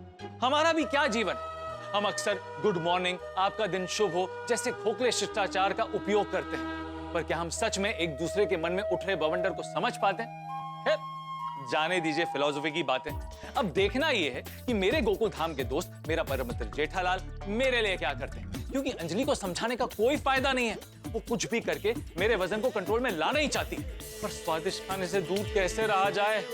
हमारा भी क्या जीवन है। हम अक्सर गुड मॉर्निंग, आपका दिन शुभ हो जैसे खोखले शिष्टाचार का उपयोग करते हैं, पर क्या हम सच में एक दूसरे के मन में उठ रहे बवंडर को समझ पाते हैं? जाने दीजिए फिलॉसफी की बातें। अब देखना यह है कि मेरे गोकुल धाम के दोस्त, मेरा परम मित्र जेठालाल, मेरे लिए क्या करते हैं, क्योंकि अंजलि को समझाने का कोई फायदा नहीं है। वो कुछ भी करके मेरे वजन को कंट्रोल में लाना ही चाहती, पर स्वादिष्ट खाने से दूर कैसे रहा जाए।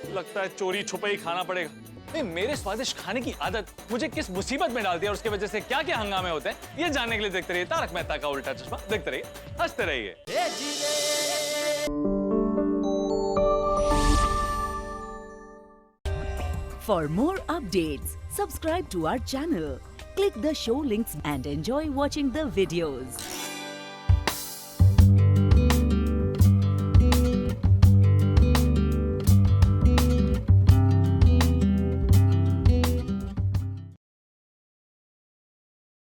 लगता है चोरी छुपे ही खाना पड़ेगा। नहीं, मेरे स्वादिष्ट खाने की आदत मुझे किस मुसीबत में डाल दिया और उसकी वजह से क्या क्या हंगामे होते हैं, ये जानने के लिए देखते रहिए तारक मेहता का उल्टा चश्मा। देखते रहिए, हंसते रहिए। For more updates, subscribe to our channel, click the show links and enjoy watching the videos.